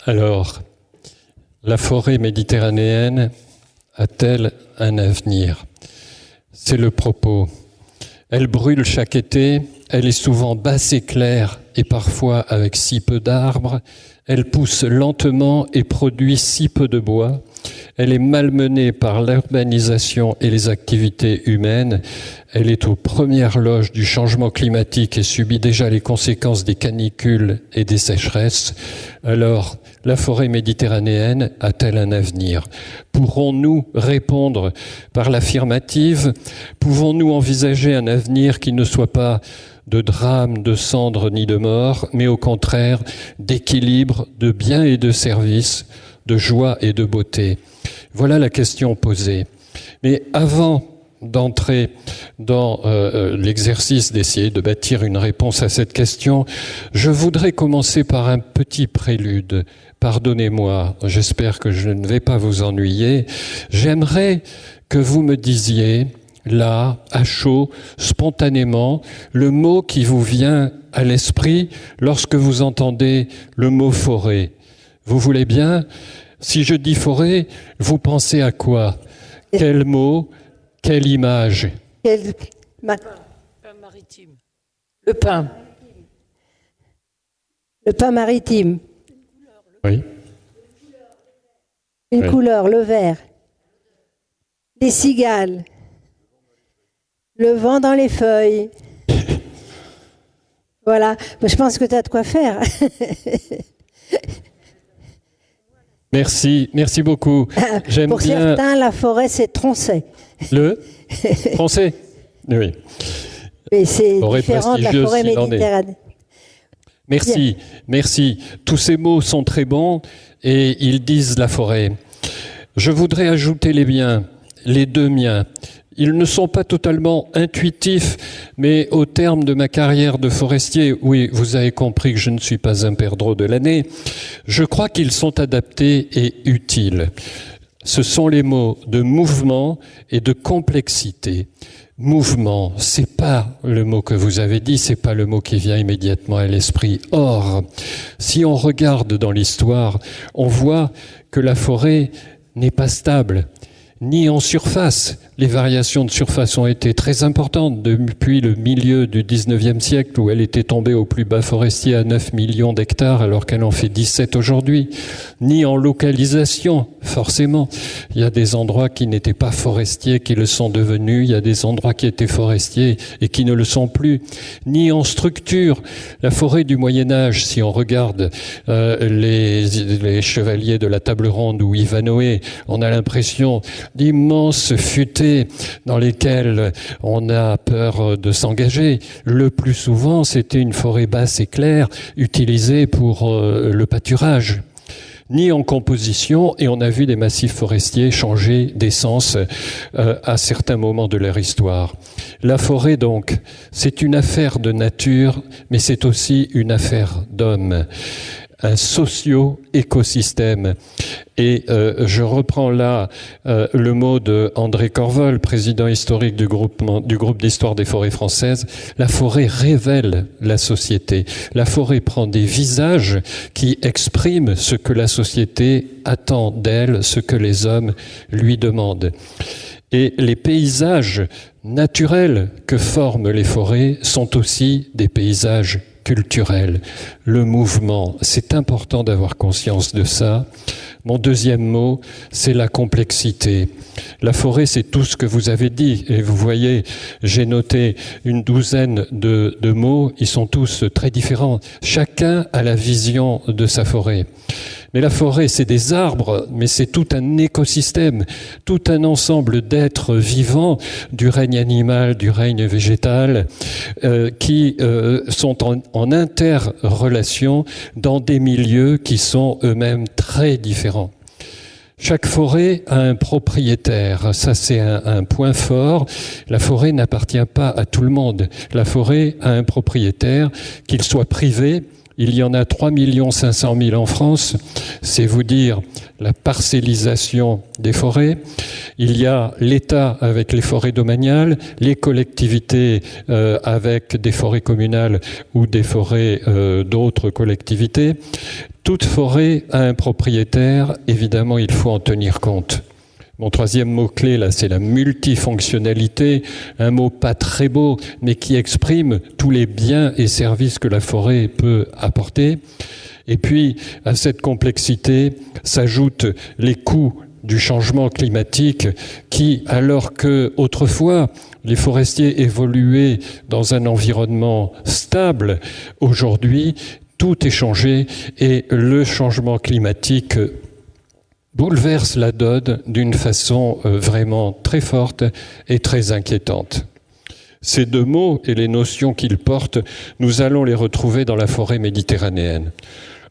Alors, la forêt méditerranéenne a-t-elle un avenir ? C'est le propos. Elle brûle chaque été, elle est souvent basse et claire et parfois avec si peu d'arbres, elle pousse lentement et produit si peu de bois, elle est malmenée par l'urbanisation et les activités humaines, elle est aux premières loges du changement climatique et subit déjà les conséquences des canicules et des sécheresses. Alors, la forêt méditerranéenne a-t-elle un avenir ? Pourrons-nous répondre par l'affirmative ? Pouvons-nous envisager un avenir qui ne soit pas de drame, de cendres ni de mort, mais au contraire d'équilibre, de bien et de service, de joie et de beauté ? Voilà la question posée. Mais avant d'entrer dans l'exercice d'essayer de bâtir une réponse à cette question, je voudrais commencer par un petit prélude. Pardonnez-moi, j'espère que je ne vais pas vous ennuyer. J'aimerais que vous me disiez, là, à chaud, spontanément, le mot qui vous vient à l'esprit lorsque vous entendez le mot forêt. Vous voulez bien ? Si je dis forêt, vous pensez à quoi ? Quel mot ? Quelle image ? Le pain maritime. Le pain. Le pain maritime. Oui. Une Oui. couleur, le vert. Les cigales. Le vent dans les feuilles. Voilà. Je pense que tu as de quoi faire. Merci beaucoup. J'aime Pour bien certains, la forêt, c'est Tronchet. le français. Oui. Mais c'est Forêt différent de la prestigieuse forêt s'il en est. méditerranéenne. Merci. Tous ces mots sont très bons et ils disent la forêt. Je voudrais ajouter les miens, les deux miens. Ils ne sont pas totalement intuitifs, mais au terme de ma carrière de forestier, oui, vous avez compris que je ne suis pas un perdreau de l'année, je crois qu'ils sont adaptés et utiles. Ce sont les mots de mouvement et de complexité. Mouvement, c'est pas le mot que vous avez dit, c'est pas le mot qui vient immédiatement à l'esprit. Or, si on regarde dans l'histoire, on voit que la forêt n'est pas stable, ni en surface. Les variations de surface ont été très importantes depuis le milieu du 19e siècle où elle était tombée au plus bas forestier à 9 millions d'hectares alors qu'elle en fait 17 aujourd'hui. Ni en localisation, forcément. Il y a des endroits qui n'étaient pas forestiers qui le sont devenus. Il y a des endroits qui étaient forestiers et qui ne le sont plus. Ni en structure. La forêt du Moyen-Âge, si on regarde les chevaliers de la table ronde ou Ivanhoé, on a l'impression d'immenses futaies dans lesquelles on a peur de s'engager. Le plus souvent, c'était une forêt basse et claire utilisée pour le pâturage. Ni en composition, et on a vu des massifs forestiers changer d'essence à certains moments de leur histoire. La forêt, donc, c'est une affaire de nature, mais c'est aussi une affaire d'homme. Un socio-écosystème. Et je reprends là le mot de André Corvol, président historique du groupe d'histoire des forêts françaises. La forêt révèle la société. La forêt prend des visages qui expriment ce que la société attend d'elle, ce que les hommes lui demandent. Et les paysages naturels que forment les forêts sont aussi des paysages culturels. Le mouvement, c'est important d'avoir conscience de ça. Mon deuxième mot, c'est la complexité. La forêt, c'est tout ce que vous avez dit. Et vous voyez, j'ai noté une douzaine de mots. Ils sont tous très différents. Chacun a la vision de sa forêt. Mais la forêt, c'est des arbres, mais c'est tout un écosystème, tout un ensemble d'êtres vivants, du règne animal, du règne végétal, qui sont en interrelation dans des milieux qui sont eux-mêmes très différents. Chaque forêt a un propriétaire, ça c'est un point fort. La forêt n'appartient pas à tout le monde. La forêt a un propriétaire, qu'il soit privé. Il y en a 3 500 000 en France. C'est vous dire la parcellisation des forêts. Il y a l'État avec les forêts domaniales, les collectivités avec des forêts communales ou des forêts d'autres collectivités. Toute forêt a un propriétaire. Évidemment, il faut en tenir compte. Mon troisième mot-clé, là, c'est la multifonctionnalité, un mot pas très beau, mais qui exprime tous les biens et services que la forêt peut apporter. Et puis, à cette complexité s'ajoutent les coûts du changement climatique qui, alors que autrefois les forestiers évoluaient dans un environnement stable, aujourd'hui, tout est changé et le changement climatique bouleverse la donne d'une façon vraiment très forte et très inquiétante. Ces deux mots et les notions qu'ils portent, nous allons les retrouver dans la forêt méditerranéenne.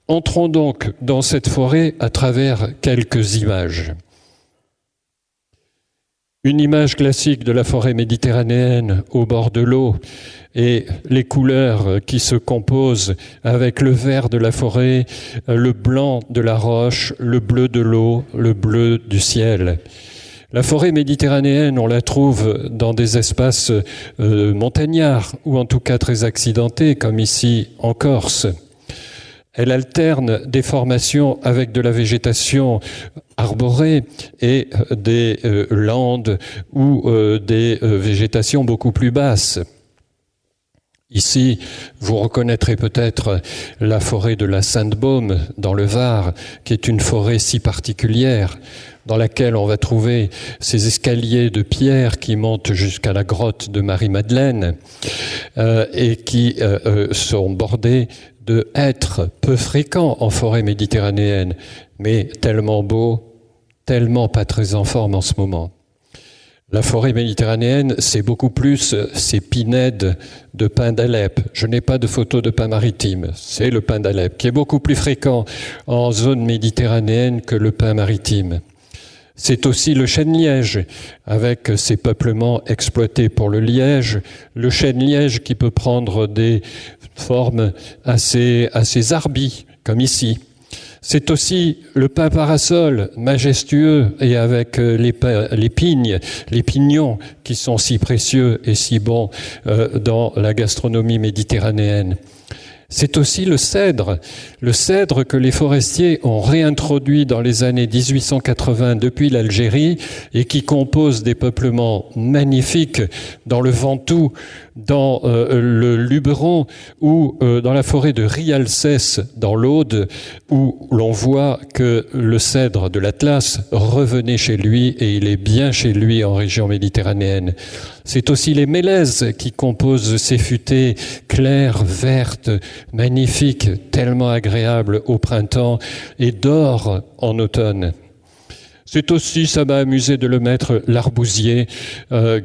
Entrons donc dans cette forêt à travers quelques images. Une image classique de la forêt méditerranéenne au bord de l'eau et les couleurs qui se composent avec le vert de la forêt, le blanc de la roche, le bleu de l'eau, le bleu du ciel. La forêt méditerranéenne, on la trouve dans des espaces montagnards ou en tout cas très accidentés comme ici en Corse. Elle alterne des formations avec de la végétation arborée et des landes ou des végétations beaucoup plus basses. Ici, vous reconnaîtrez peut-être la forêt de la Sainte-Baume dans le Var, qui est une forêt si particulière, dans laquelle on va trouver ces escaliers de pierre qui montent jusqu'à la grotte de Marie-Madeleine et qui sont bordés de hêtres peu fréquents en forêt méditerranéenne, mais tellement beaux, tellement pas très en forme en ce moment. La forêt méditerranéenne, c'est beaucoup plus ces pinèdes de pin d'Alep. Je n'ai pas de photo de pin maritime, c'est le pin d'Alep, qui est beaucoup plus fréquent en zone méditerranéenne que le pin maritime. C'est aussi le chêne-liège, avec ses peuplements exploités pour le liège. Le chêne-liège qui peut prendre des formes assez arbies, comme ici. C'est aussi le pin parasol, majestueux, et avec les pignes, les pignons, qui sont si précieux et si bons dans la gastronomie méditerranéenne. C'est aussi le cèdre que les forestiers ont réintroduit dans les années 1880 depuis l'Algérie et qui compose des peuplements magnifiques dans le Ventoux, dans le Luberon ou dans la forêt de Rialcès dans l'Aude, où l'on voit que le cèdre de l'Atlas revenait chez lui et il est bien chez lui en région méditerranéenne. C'est aussi les mélèzes qui composent ces futaies claires, vertes, magnifiques, tellement agréables au printemps et d'or en automne. C'est aussi, ça m'a amusé de le mettre, l'arbousier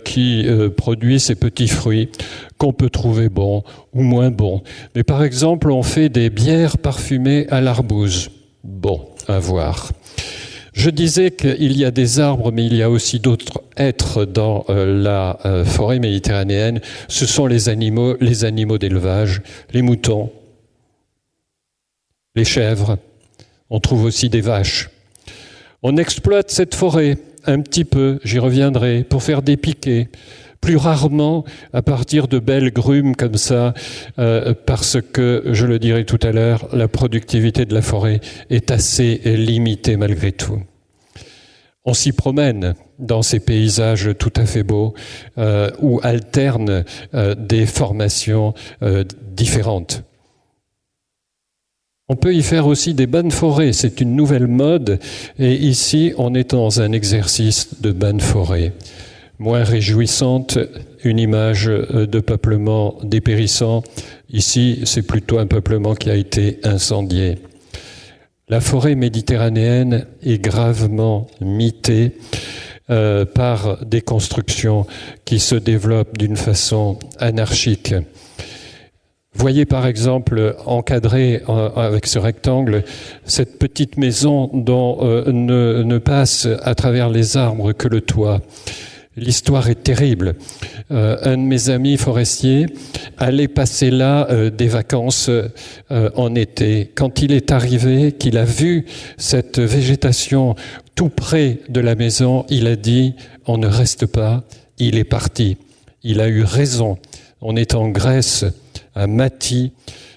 qui produit ces petits fruits qu'on peut trouver bons ou moins bons. Mais par exemple, on fait des bières parfumées à l'arbouze. Bon, à voir. Je disais qu'il y a des arbres, mais il y a aussi d'autres êtres dans la forêt méditerranéenne. Ce sont les animaux d'élevage, les moutons, les chèvres. On trouve aussi des vaches. On exploite cette forêt un petit peu, j'y reviendrai, pour faire des piquets. Plus rarement à partir de belles grumes comme ça, parce que, je le dirai tout à l'heure, la productivité de la forêt est assez limitée malgré tout. On s'y promène dans ces paysages tout à fait beaux, où alternent des formations différentes. On peut y faire aussi des bains de forêt, c'est une nouvelle mode, et ici on est dans un exercice de bain de forêt. Moins réjouissante, une image de peuplement dépérissant. Ici, c'est plutôt un peuplement qui a été incendié. La forêt méditerranéenne est gravement mitée par des constructions qui se développent d'une façon anarchique. Voyez par exemple, encadré avec ce rectangle, cette petite maison dont ne passe à travers les arbres que le toit. L'histoire est terrible. Un de mes amis forestiers allait passer là des vacances en été. Quand il est arrivé, qu'il a vu cette végétation tout près de la maison, il a dit « on ne reste pas », il est parti. Il a eu raison. On est en Grèce, à Mati,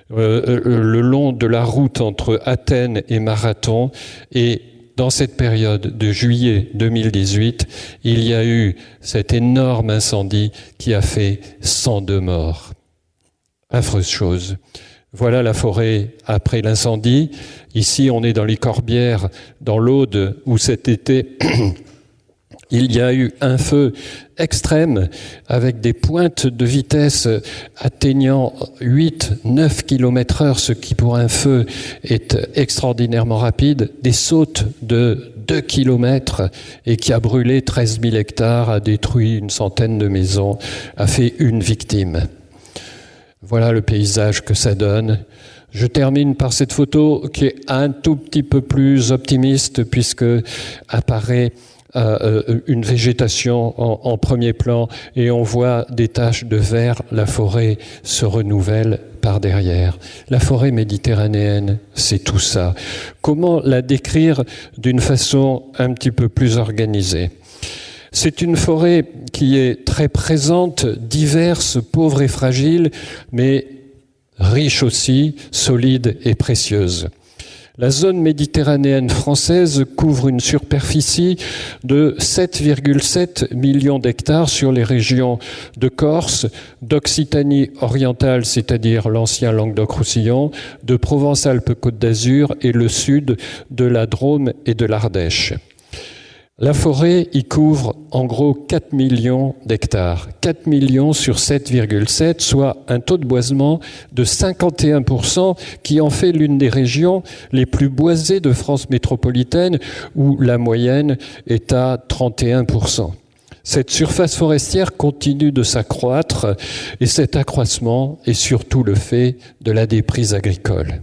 le long de la route entre Athènes et Marathon, et dans cette période de juillet 2018, il y a eu cet énorme incendie qui a fait 102 morts. Affreuse chose. Voilà la forêt après l'incendie. Ici, on est dans les Corbières, dans l'Aude, où cet été, il y a eu un feu extrême avec des pointes de vitesse atteignant 8-9 km/h, ce qui pour un feu est extraordinairement rapide, des sautes de 2 km et qui a brûlé 13 000 hectares, a détruit une centaine de maisons, a fait une victime. Voilà le paysage que ça donne. Je termine par cette photo qui est un tout petit peu plus optimiste puisque apparaît une végétation en premier plan et on voit des taches de vert, la forêt se renouvelle par derrière. La forêt méditerranéenne, c'est tout ça. Comment la décrire d'une façon un petit peu plus organisée ? C'est une forêt qui est très présente, diverse, pauvre et fragile, mais riche aussi, solide et précieuse. La zone méditerranéenne française couvre une superficie de 7,7 millions d'hectares sur les régions de Corse, d'Occitanie orientale, c'est-à-dire l'ancien Languedoc-Roussillon, de Provence-Alpes-Côte d'Azur et le sud de la Drôme et de l'Ardèche. La forêt y couvre en gros 4 millions d'hectares. 4 millions sur 7,7, soit un taux de boisement de 51%, qui en fait l'une des régions les plus boisées de France métropolitaine, où la moyenne est à 31%. Cette surface forestière continue de s'accroître, et cet accroissement est surtout le fait de la déprise agricole.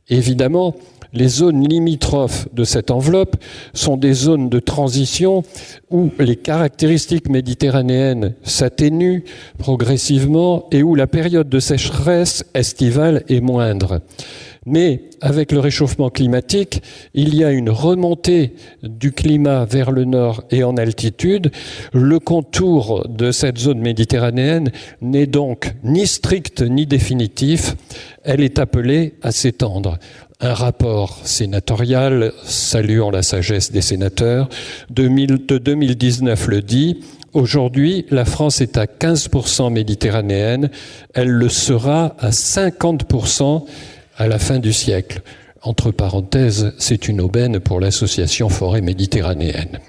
Évidemment, les zones limitrophes de cette enveloppe sont des zones de transition où les caractéristiques méditerranéennes s'atténuent progressivement et où la période de sécheresse estivale est moindre. Mais avec le réchauffement climatique, il y a une remontée du climat vers le nord et en altitude. Le contour de cette zone méditerranéenne n'est donc ni strict ni définitif. Elle est appelée à s'étendre. Un rapport sénatorial, saluant la sagesse des sénateurs, de 2019 le dit. Aujourd'hui, la France est à 15% méditerranéenne. Elle le sera à 50% à la fin du siècle. Entre parenthèses, c'est une aubaine pour l'association Forêt Méditerranéenne.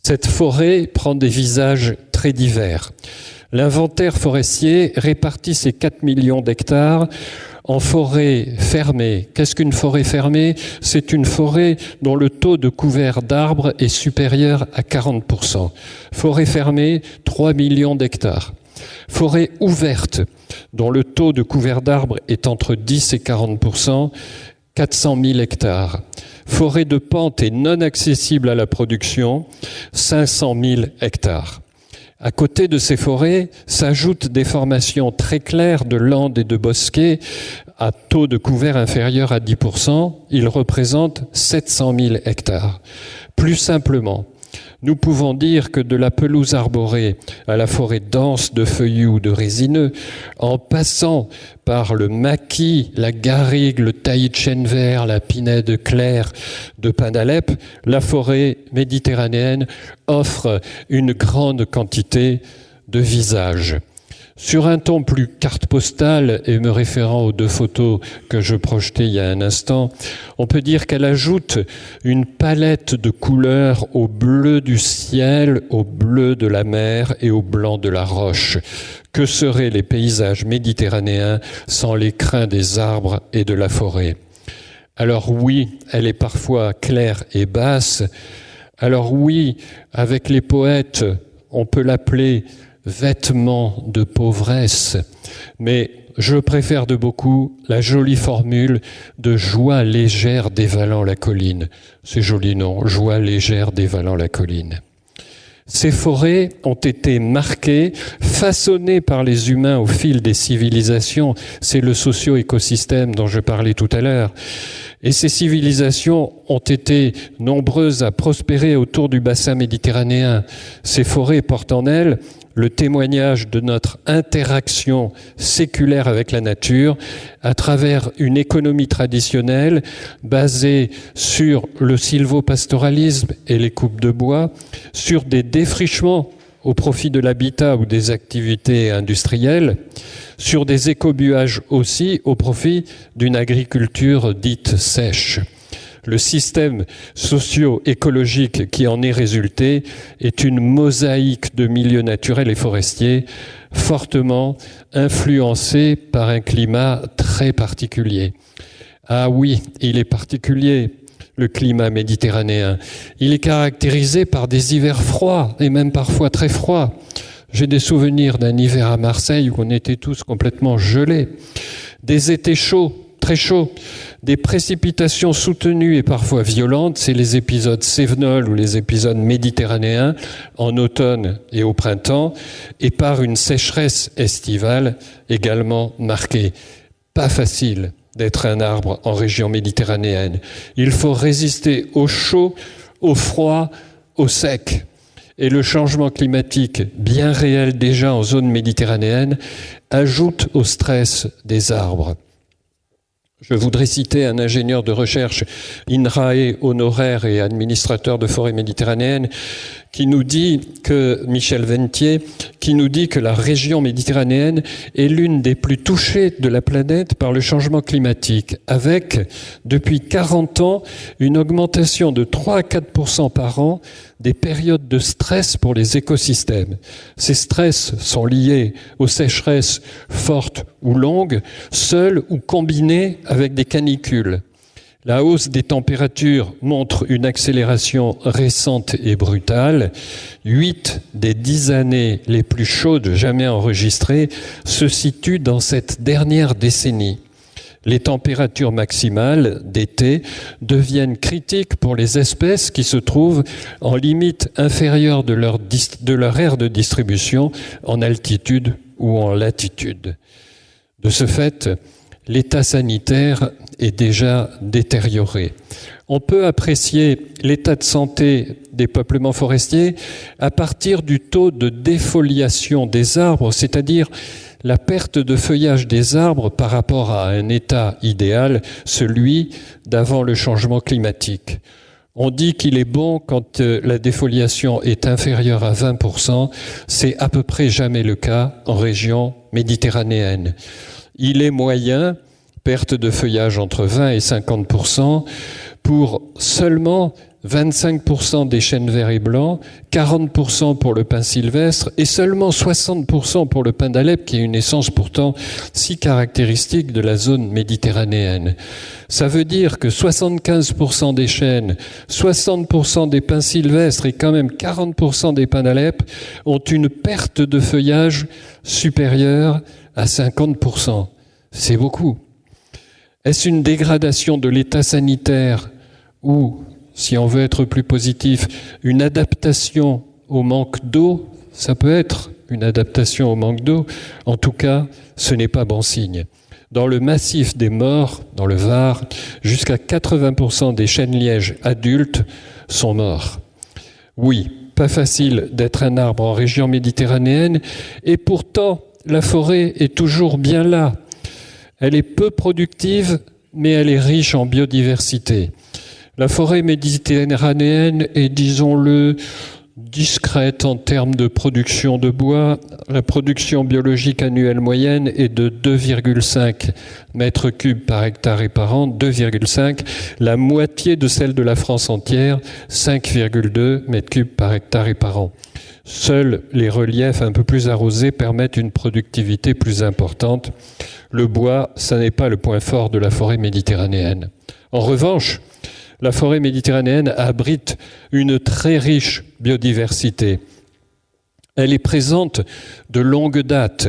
Cette forêt prend des visages très divers. L'inventaire forestier répartit ces 4 millions d'hectares en forêt fermée. Qu'est-ce qu'une forêt fermée ? C'est une forêt dont le taux de couvert d'arbres est supérieur à 40%. Forêt fermée, 3 millions d'hectares. Forêt ouverte, dont le taux de couvert d'arbres est entre 10 et 40%, 400 000 hectares. Forêt de pente et non accessible à la production, 500 000 hectares. À côté de ces forêts s'ajoutent des formations très claires de landes et de bosquets à taux de couvert inférieur à 10%. Ils représentent 700 000 hectares. Plus simplement, nous pouvons dire que de la pelouse arborée à la forêt dense de feuillus ou de résineux, en passant par le maquis, la garrigue, le taillis de chêne vert, la pinède claire de pin d'Alep, la forêt méditerranéenne offre une grande quantité de visages. Sur un ton plus carte postale, et me référant aux 2 photos que je projetais il y a un instant, on peut dire qu'elle ajoute une palette de couleurs au bleu du ciel, au bleu de la mer et au blanc de la roche. Que seraient les paysages méditerranéens sans les crins des arbres et de la forêt ? Alors oui, elle est parfois claire et basse. Alors oui, avec les poètes, on peut l'appeler vêtements de pauvresse, mais je préfère de beaucoup la jolie formule de joie légère dévalant la colline. C'est joli, non ? Joie légère dévalant la colline. Ces forêts ont été marquées, façonnées par les humains au fil des civilisations. C'est le socio-écosystème dont je parlais tout à l'heure. Et ces civilisations ont été nombreuses à prospérer autour du bassin méditerranéen. Ces forêts portent en elles le témoignage de notre interaction séculaire avec la nature à travers une économie traditionnelle basée sur le sylvopastoralisme et les coupes de bois, sur des défrichements au profit de l'habitat ou des activités industrielles, sur des écobuages aussi au profit d'une agriculture dite sèche. Le système socio-écologique qui en est résulté est une mosaïque de milieux naturels et forestiers fortement influencés par un climat très particulier. Ah oui, il est particulier, le climat méditerranéen. Il est caractérisé par des hivers froids et même parfois très froids. J'ai des souvenirs d'un hiver à Marseille où on était tous complètement gelés. Des étés chauds, très chauds, des précipitations soutenues et parfois violentes, c'est les épisodes cévenols ou les épisodes méditerranéens en automne et au printemps, et par une sécheresse estivale également marquée. Pas facile d'être un arbre en région méditerranéenne. Il faut résister au chaud, au froid, au sec. Et le changement climatique, bien réel déjà en zone méditerranéenne, ajoute au stress des arbres. Je voudrais citer un ingénieur de recherche INRAE honoraire et administrateur de forêt méditerranéenne qui nous dit que, Michel Ventier, qui nous dit que la région méditerranéenne est l'une des plus touchées de la planète par le changement climatique, avec, depuis 40 ans, une augmentation de 3 à 4% par an des périodes de stress pour les écosystèmes. Ces stress sont liés aux sécheresses fortes ou longues, seules ou combinées avec des canicules. La hausse des températures montre une accélération récente et brutale. 8 des 10 années les plus chaudes jamais enregistrées se situent dans cette dernière décennie. Les températures maximales d'été deviennent critiques pour les espèces qui se trouvent en limite inférieure de leur aire de distribution en altitude ou en latitude. De ce fait, l'état sanitaire est déjà détérioré. On peut apprécier l'état de santé des peuplements forestiers à partir du taux de défoliation des arbres, c'est-à-dire la perte de feuillage des arbres par rapport à un état idéal, celui d'avant le changement climatique. On dit qu'il est bon quand la défoliation est inférieure à 20%, c'est à peu près jamais le cas en région méditerranéenne. Il est moyen, perte de feuillage entre 20 et 50%, pour seulement 25% des chênes verts et blancs, 40% pour le pin sylvestre et seulement 60% pour le pin d'Alep, qui est une essence pourtant si caractéristique de la zone méditerranéenne. Ça veut dire que 75% des chênes, 60% des pins sylvestres et quand même 40% des pins d'Alep ont une perte de feuillage supérieure à 50%. C'est beaucoup. Est-ce une dégradation de l'état sanitaire ou, si on veut être plus positif, une adaptation au manque d'eau? Ça peut être une adaptation au manque d'eau. En tout cas, ce n'est pas bon signe. Dans le massif des Maures, dans le Var, jusqu'à 80% des chênes-lièges adultes sont morts. Oui, pas facile d'être un arbre en région méditerranéenne, et pourtant, la forêt est toujours bien là. Elle est peu productive, mais elle est riche en biodiversité. La forêt méditerranéenne est, disons-le, discrète en termes de production de bois. La production biologique annuelle moyenne est de 2,5 mètres cubes par hectare et par an, 2,5, la moitié de celle de la France entière, 5,2 mètres cubes par hectare et par an. Seuls les reliefs un peu plus arrosés permettent une productivité plus importante. Le bois, ça n'est pas le point fort de la forêt méditerranéenne. En revanche, la forêt méditerranéenne abrite une très riche biodiversité. Elle est présente de longue date.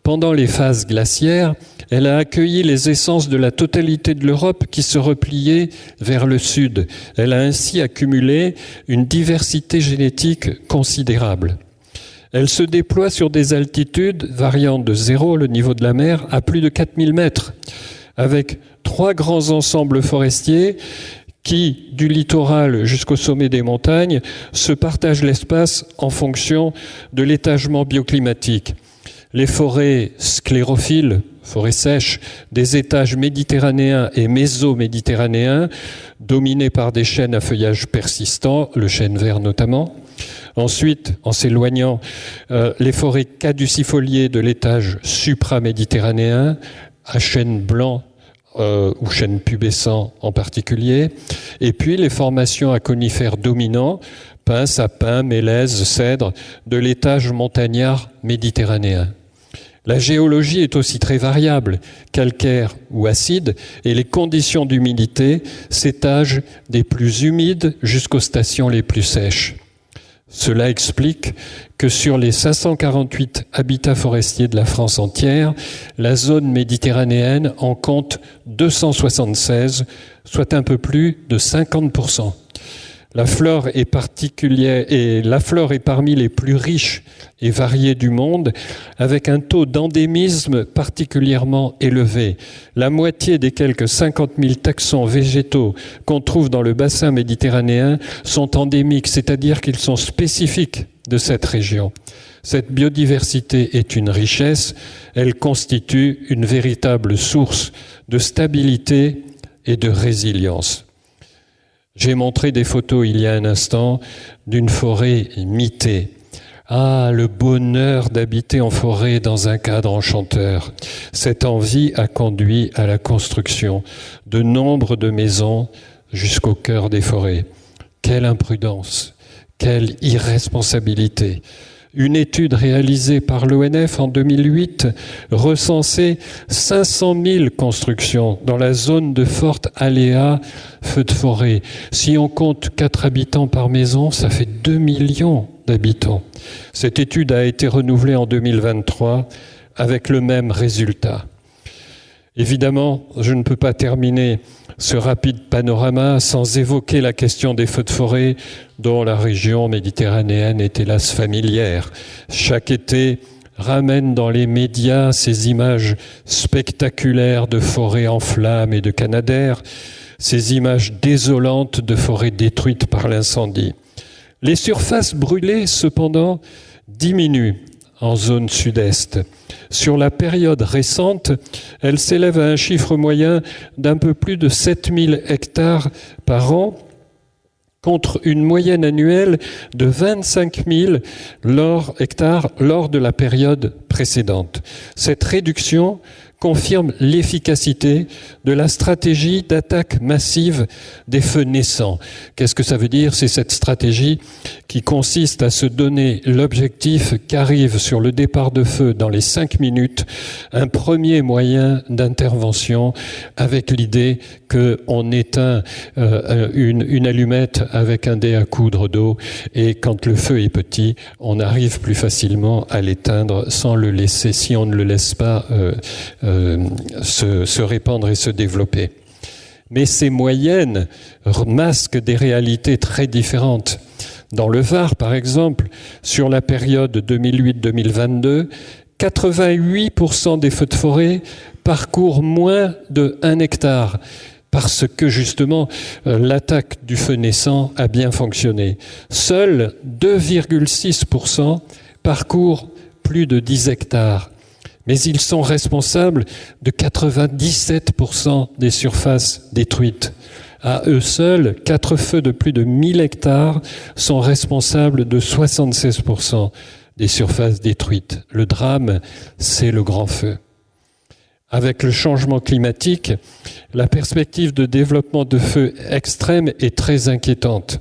Pendant les phases glaciaires, Elle a accueilli les essences de la totalité de l'Europe qui se repliait vers le sud. Elle a ainsi accumulé une diversité génétique considérable. Elle se déploie sur des altitudes variant de 0, le niveau de la mer, à plus de 4000 mètres, avec 3 grands ensembles forestiers qui, du littoral jusqu'au sommet des montagnes, se partagent l'espace en fonction de l'étagement bioclimatique. Les forêts sclérophiles, forêts sèches, des étages méditerranéens et mésoméditerranéens, dominés par des chênes à feuillage persistant, le chêne vert notamment. Ensuite, en s'éloignant, les forêts caducifoliées de l'étage supraméditerranéen, à chêne blanc ou chêne pubescent en particulier, et puis les formations à conifères dominants, pins, sapins, mélèzes, cèdres, de l'étage montagnard méditerranéen. La géologie est aussi très variable, calcaire ou acide, et les conditions d'humidité s'étagent des plus humides jusqu'aux stations les plus sèches. Cela explique que sur les 548 habitats forestiers de la France entière, la zone méditerranéenne en compte 276, soit un peu plus de 50%. La flore est particulière et la flore est parmi les plus riches et variées du monde, avec un taux d'endémisme particulièrement élevé. La moitié des quelques 50 000 taxons végétaux qu'on trouve dans le bassin méditerranéen sont endémiques, c'est-à-dire qu'ils sont spécifiques de cette région. Cette biodiversité est une richesse, elle constitue une véritable source de stabilité et de résilience. J'ai montré des photos il y a un instant d'une forêt mitée. Ah, le bonheur d'habiter en forêt dans un cadre enchanteur. Cette envie a conduit à la construction de nombre de maisons jusqu'au cœur des forêts. Quelle imprudence, quelle irresponsabilité. Une étude réalisée par l'ONF en 2008 recensait 500 000 constructions dans la zone de forte aléa feu de forêt. Si on compte 4 habitants par maison, ça fait 2 millions d'habitants. Cette étude a été renouvelée en 2023 avec le même résultat. Évidemment, je ne peux pas terminer ce rapide panorama sans évoquer la question des feux de forêt dont la région méditerranéenne est hélas familière. Chaque été ramène dans les médias ces images spectaculaires de forêts en flammes et de canadaires, ces images désolantes de forêts détruites par l'incendie. Les surfaces brûlées, cependant, diminuent en zone sud-est. Sur la période récente, elle s'élève à un chiffre moyen d'un peu plus de 7000 hectares par an, contre une moyenne annuelle de 25 000 hectares lors de la période précédente. Cette réduction confirme l'efficacité de la stratégie d'attaque massive des feux naissants. Qu'est-ce que ça veut dire ? C'est cette stratégie qui consiste à se donner l'objectif qu'arrive sur le départ de feu dans les 5 minutes un premier moyen d'intervention avec l'idée qu'on éteint une allumette avec un dé à coudre d'eau et quand le feu est petit, on arrive plus facilement à l'éteindre sans le laisser, si on ne le laisse pas se répandre et se développer. Mais ces moyennes masquent des réalités très différentes. Dans le Var, par exemple, sur la période 2008-2022, 88% des feux de forêt parcourent moins de 1 hectare, parce que justement, l'attaque du feu naissant a bien fonctionné. Seuls 2,6% parcourent plus de 10 hectares. Mais ils sont responsables de 97% des surfaces détruites. À eux seuls, 4 feux de plus de 1000 hectares sont responsables de 76% des surfaces détruites. Le drame, c'est le grand feu. Avec le changement climatique, la perspective de développement de feux extrêmes est très inquiétante.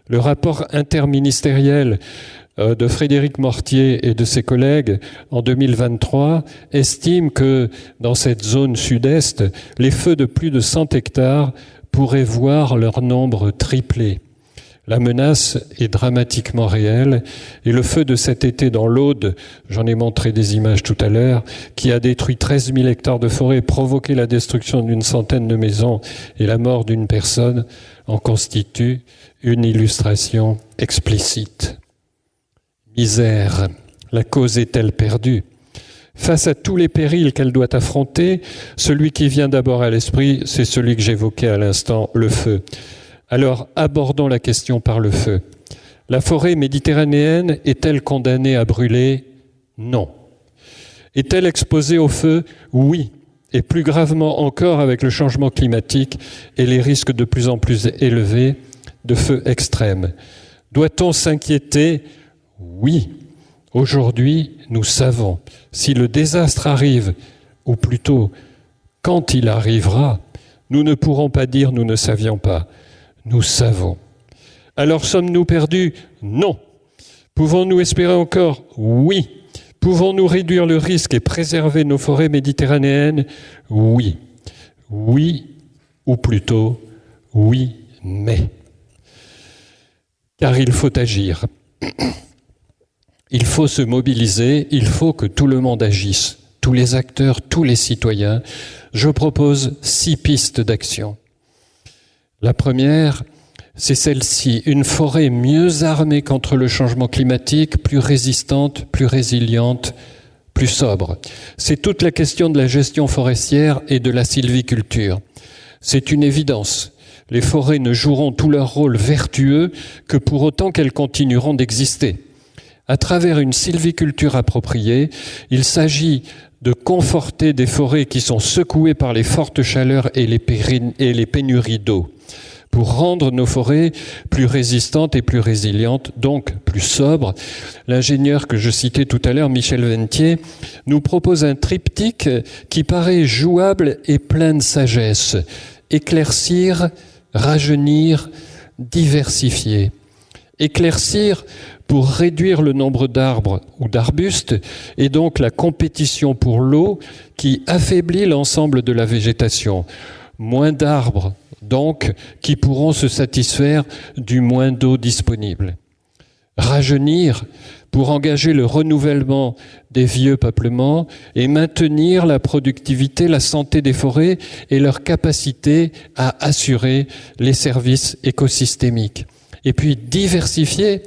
Le rapport interministériel de Frédéric Mortier et de ses collègues en 2023 estime que dans cette zone sud-est, les feux de plus de 100 hectares pourraient voir leur nombre tripler. La menace est dramatiquement réelle et le feu de cet été dans l'Aude, j'en ai montré des images tout à l'heure, qui a détruit 13 000 hectares de forêt, provoqué la destruction d'une centaine de maisons et la mort d'une personne, en constitue une illustration explicite. Misère, la cause est-elle perdue ? Face à tous les périls qu'elle doit affronter, celui qui vient d'abord à l'esprit, c'est celui que j'évoquais à l'instant, le feu. Alors, abordons la question par le feu. La forêt méditerranéenne est-elle condamnée à brûler ? Non. Est-elle exposée au feu ? Oui. Et plus gravement encore avec le changement climatique et les risques de plus en plus élevés de feux extrêmes. Doit-on s'inquiéter ? Oui. Aujourd'hui, nous savons, si le désastre arrive, ou plutôt, quand il arrivera, nous ne pourrons pas dire « nous ne savions pas ». Nous savons. Alors sommes-nous perdus ? Non. Pouvons-nous espérer encore ? Oui. Pouvons-nous réduire le risque et préserver nos forêts méditerranéennes ? Oui. Oui, ou plutôt, oui, mais. Car il faut agir. Il faut se mobiliser, il faut que tout le monde agisse, tous les acteurs, tous les citoyens. Je propose 6 pistes d'action. La première, c'est celle-ci, une forêt mieux armée contre le changement climatique, plus résistante, plus résiliente, plus sobre. C'est toute la question de la gestion forestière et de la sylviculture. C'est une évidence. Les forêts ne joueront tout leur rôle vertueux que pour autant qu'elles continueront d'exister. À travers une sylviculture appropriée, il s'agit de conforter des forêts qui sont secouées par les fortes chaleurs et les pénuries d'eau, pour rendre nos forêts plus résistantes et plus résilientes, donc plus sobres. L'ingénieur que je citais tout à l'heure, Michel Ventier, nous propose un triptyque qui paraît jouable et plein de sagesse. Éclaircir, rajeunir, diversifier. Éclaircir pour réduire le nombre d'arbres ou d'arbustes et donc la compétition pour l'eau qui affaiblit l'ensemble de la végétation. Moins d'arbres, donc, qui pourront se satisfaire du moins d'eau disponible. Rajeunir pour engager le renouvellement des vieux peuplements et maintenir la productivité, la santé des forêts et leur capacité à assurer les services écosystémiques. Et puis diversifier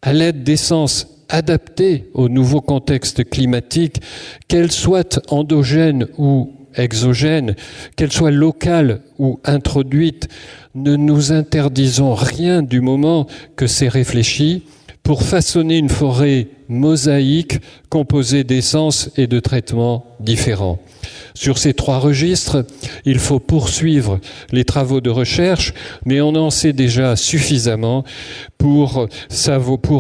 à l'aide d'essences adaptées au nouveau contexte climatique, qu'elles soient endogènes ou exogènes, qu'elles soient locales ou introduites, ne nous interdisons rien du moment que c'est réfléchi pour façonner une forêt mosaïque composée d'essences et de traitements différents. Sur ces 3 registres, il faut poursuivre les travaux de recherche, mais on en sait déjà suffisamment pour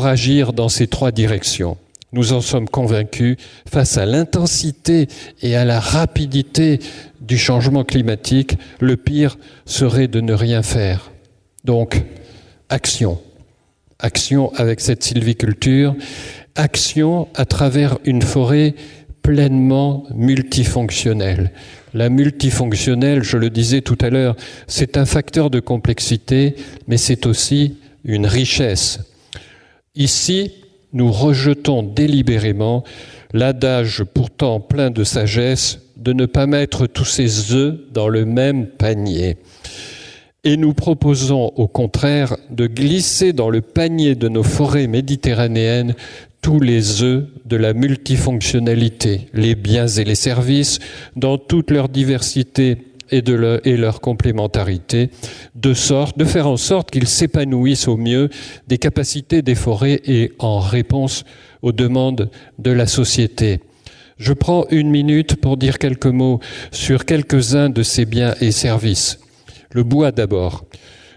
agir dans ces 3 directions. Nous en sommes convaincus, face à l'intensité et à la rapidité du changement climatique, le pire serait de ne rien faire. Donc, action. Action avec cette sylviculture, action à travers une forêt pleinement multifonctionnelle. La multifonctionnelle, je le disais tout à l'heure, c'est un facteur de complexité, mais c'est aussi une richesse. Ici, nous rejetons délibérément l'adage pourtant plein de sagesse de ne pas mettre tous ses œufs dans le même panier. Et nous proposons au contraire de glisser dans le panier de nos forêts méditerranéennes tous les œufs de la multifonctionnalité, les biens et les services, dans toute leur diversité et leur complémentarité, de faire en sorte qu'ils s'épanouissent au mieux des capacités des forêts et en réponse aux demandes de la société. Je prends 1 minute pour dire quelques mots sur quelques-uns de ces biens et services. Le bois d'abord.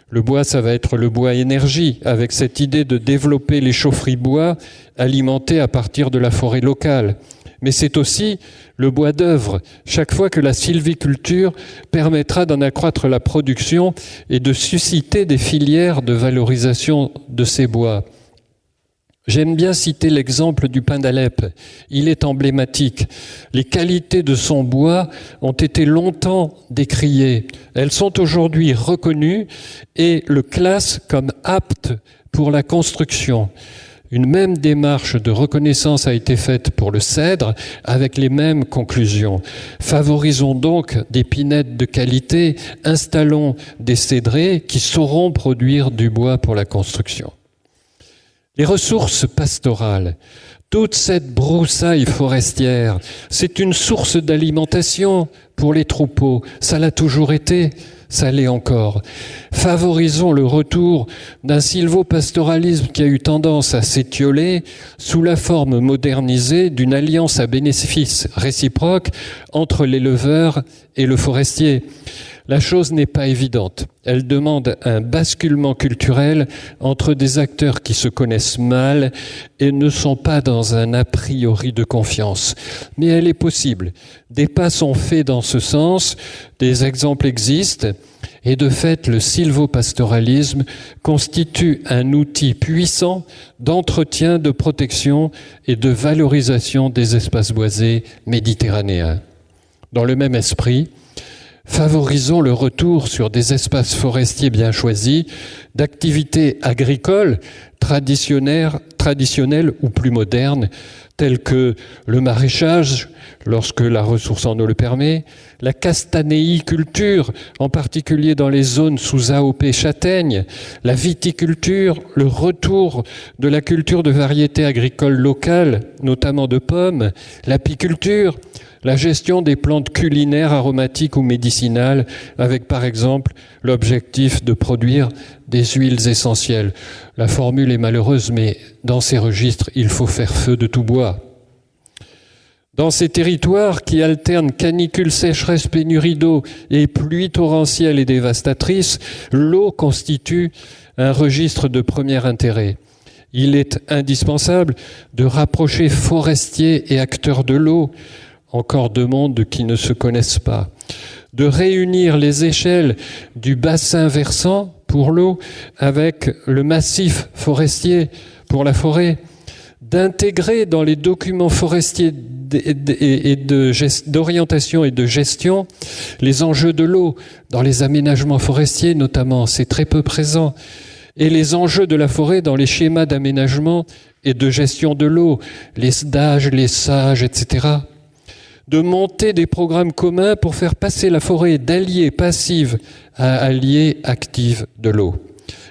Le bois, ça va être le bois énergie, avec cette idée de développer les chaufferies bois alimentées à partir de la forêt locale. Mais c'est aussi le bois d'œuvre, chaque fois que la sylviculture permettra d'en accroître la production et de susciter des filières de valorisation de ces bois. J'aime bien citer l'exemple du pin d'Alep. Il est emblématique. Les qualités de son bois ont été longtemps décriées. Elles sont aujourd'hui reconnues et le classent comme apte pour la construction. Une même démarche de reconnaissance a été faite pour le cèdre avec les mêmes conclusions. Favorisons donc des pinettes de qualité, installons des cédrés qui sauront produire du bois pour la construction. Les ressources pastorales, toute cette broussaille forestière, c'est une source d'alimentation pour les troupeaux. Ça l'a toujours été, ça l'est encore. Favorisons le retour d'un sylvopastoralisme qui a eu tendance à s'étioler sous la forme modernisée d'une alliance à bénéfice réciproque entre l'éleveur et le forestier. La chose n'est pas évidente. Elle demande un basculement culturel entre des acteurs qui se connaissent mal et ne sont pas dans un a priori de confiance. Mais elle est possible. Des pas sont faits dans ce sens, des exemples existent, et de fait, le sylvopastoralisme constitue un outil puissant d'entretien, de protection et de valorisation des espaces boisés méditerranéens. Dans le même esprit, favorisons le retour sur des espaces forestiers bien choisis, d'activités agricoles traditionnelles ou plus modernes, telles que le maraîchage, lorsque la ressource en eau le permet, la castanéiculture, en particulier dans les zones sous AOP châtaigne, la viticulture, le retour de la culture de variétés agricoles locales, notamment de pommes, l'apiculture, la gestion des plantes culinaires, aromatiques ou médicinales, avec par exemple l'objectif de produire des huiles essentielles. La formule est malheureuse, mais dans ces registres, il faut faire feu de tout bois. Dans ces territoires qui alternent canicule, sécheresse, pénurie d'eau et pluies torrentielles et dévastatrices, l'eau constitue un registre de premier intérêt. Il est indispensable de rapprocher forestiers et acteurs de l'eau, encore deux mondes qui ne se connaissent pas, de réunir les échelles du bassin versant pour l'eau avec le massif forestier pour la forêt, d'intégrer dans les documents forestiers d'orientation et de gestion les enjeux de l'eau, dans les aménagements forestiers notamment, c'est très peu présent, et les enjeux de la forêt dans les schémas d'aménagement et de gestion de l'eau, les SDAGE, les SAGE, etc., de monter des programmes communs pour faire passer la forêt d'alliée passive à alliée active de l'eau.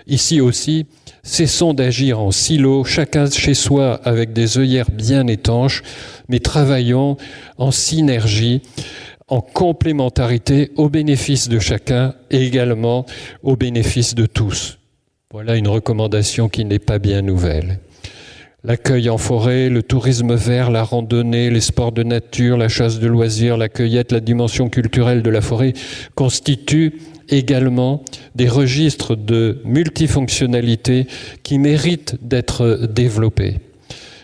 Ici aussi, cessons d'agir en silo, chacun chez soi avec des œillères bien étanches, mais travaillons en synergie, en complémentarité au bénéfice de chacun et également au bénéfice de tous. Voilà une recommandation qui n'est pas bien nouvelle. L'accueil en forêt, le tourisme vert, la randonnée, les sports de nature, la chasse de loisirs, la cueillette, la dimension culturelle de la forêt constituent également des registres de multifonctionnalité qui méritent d'être développés.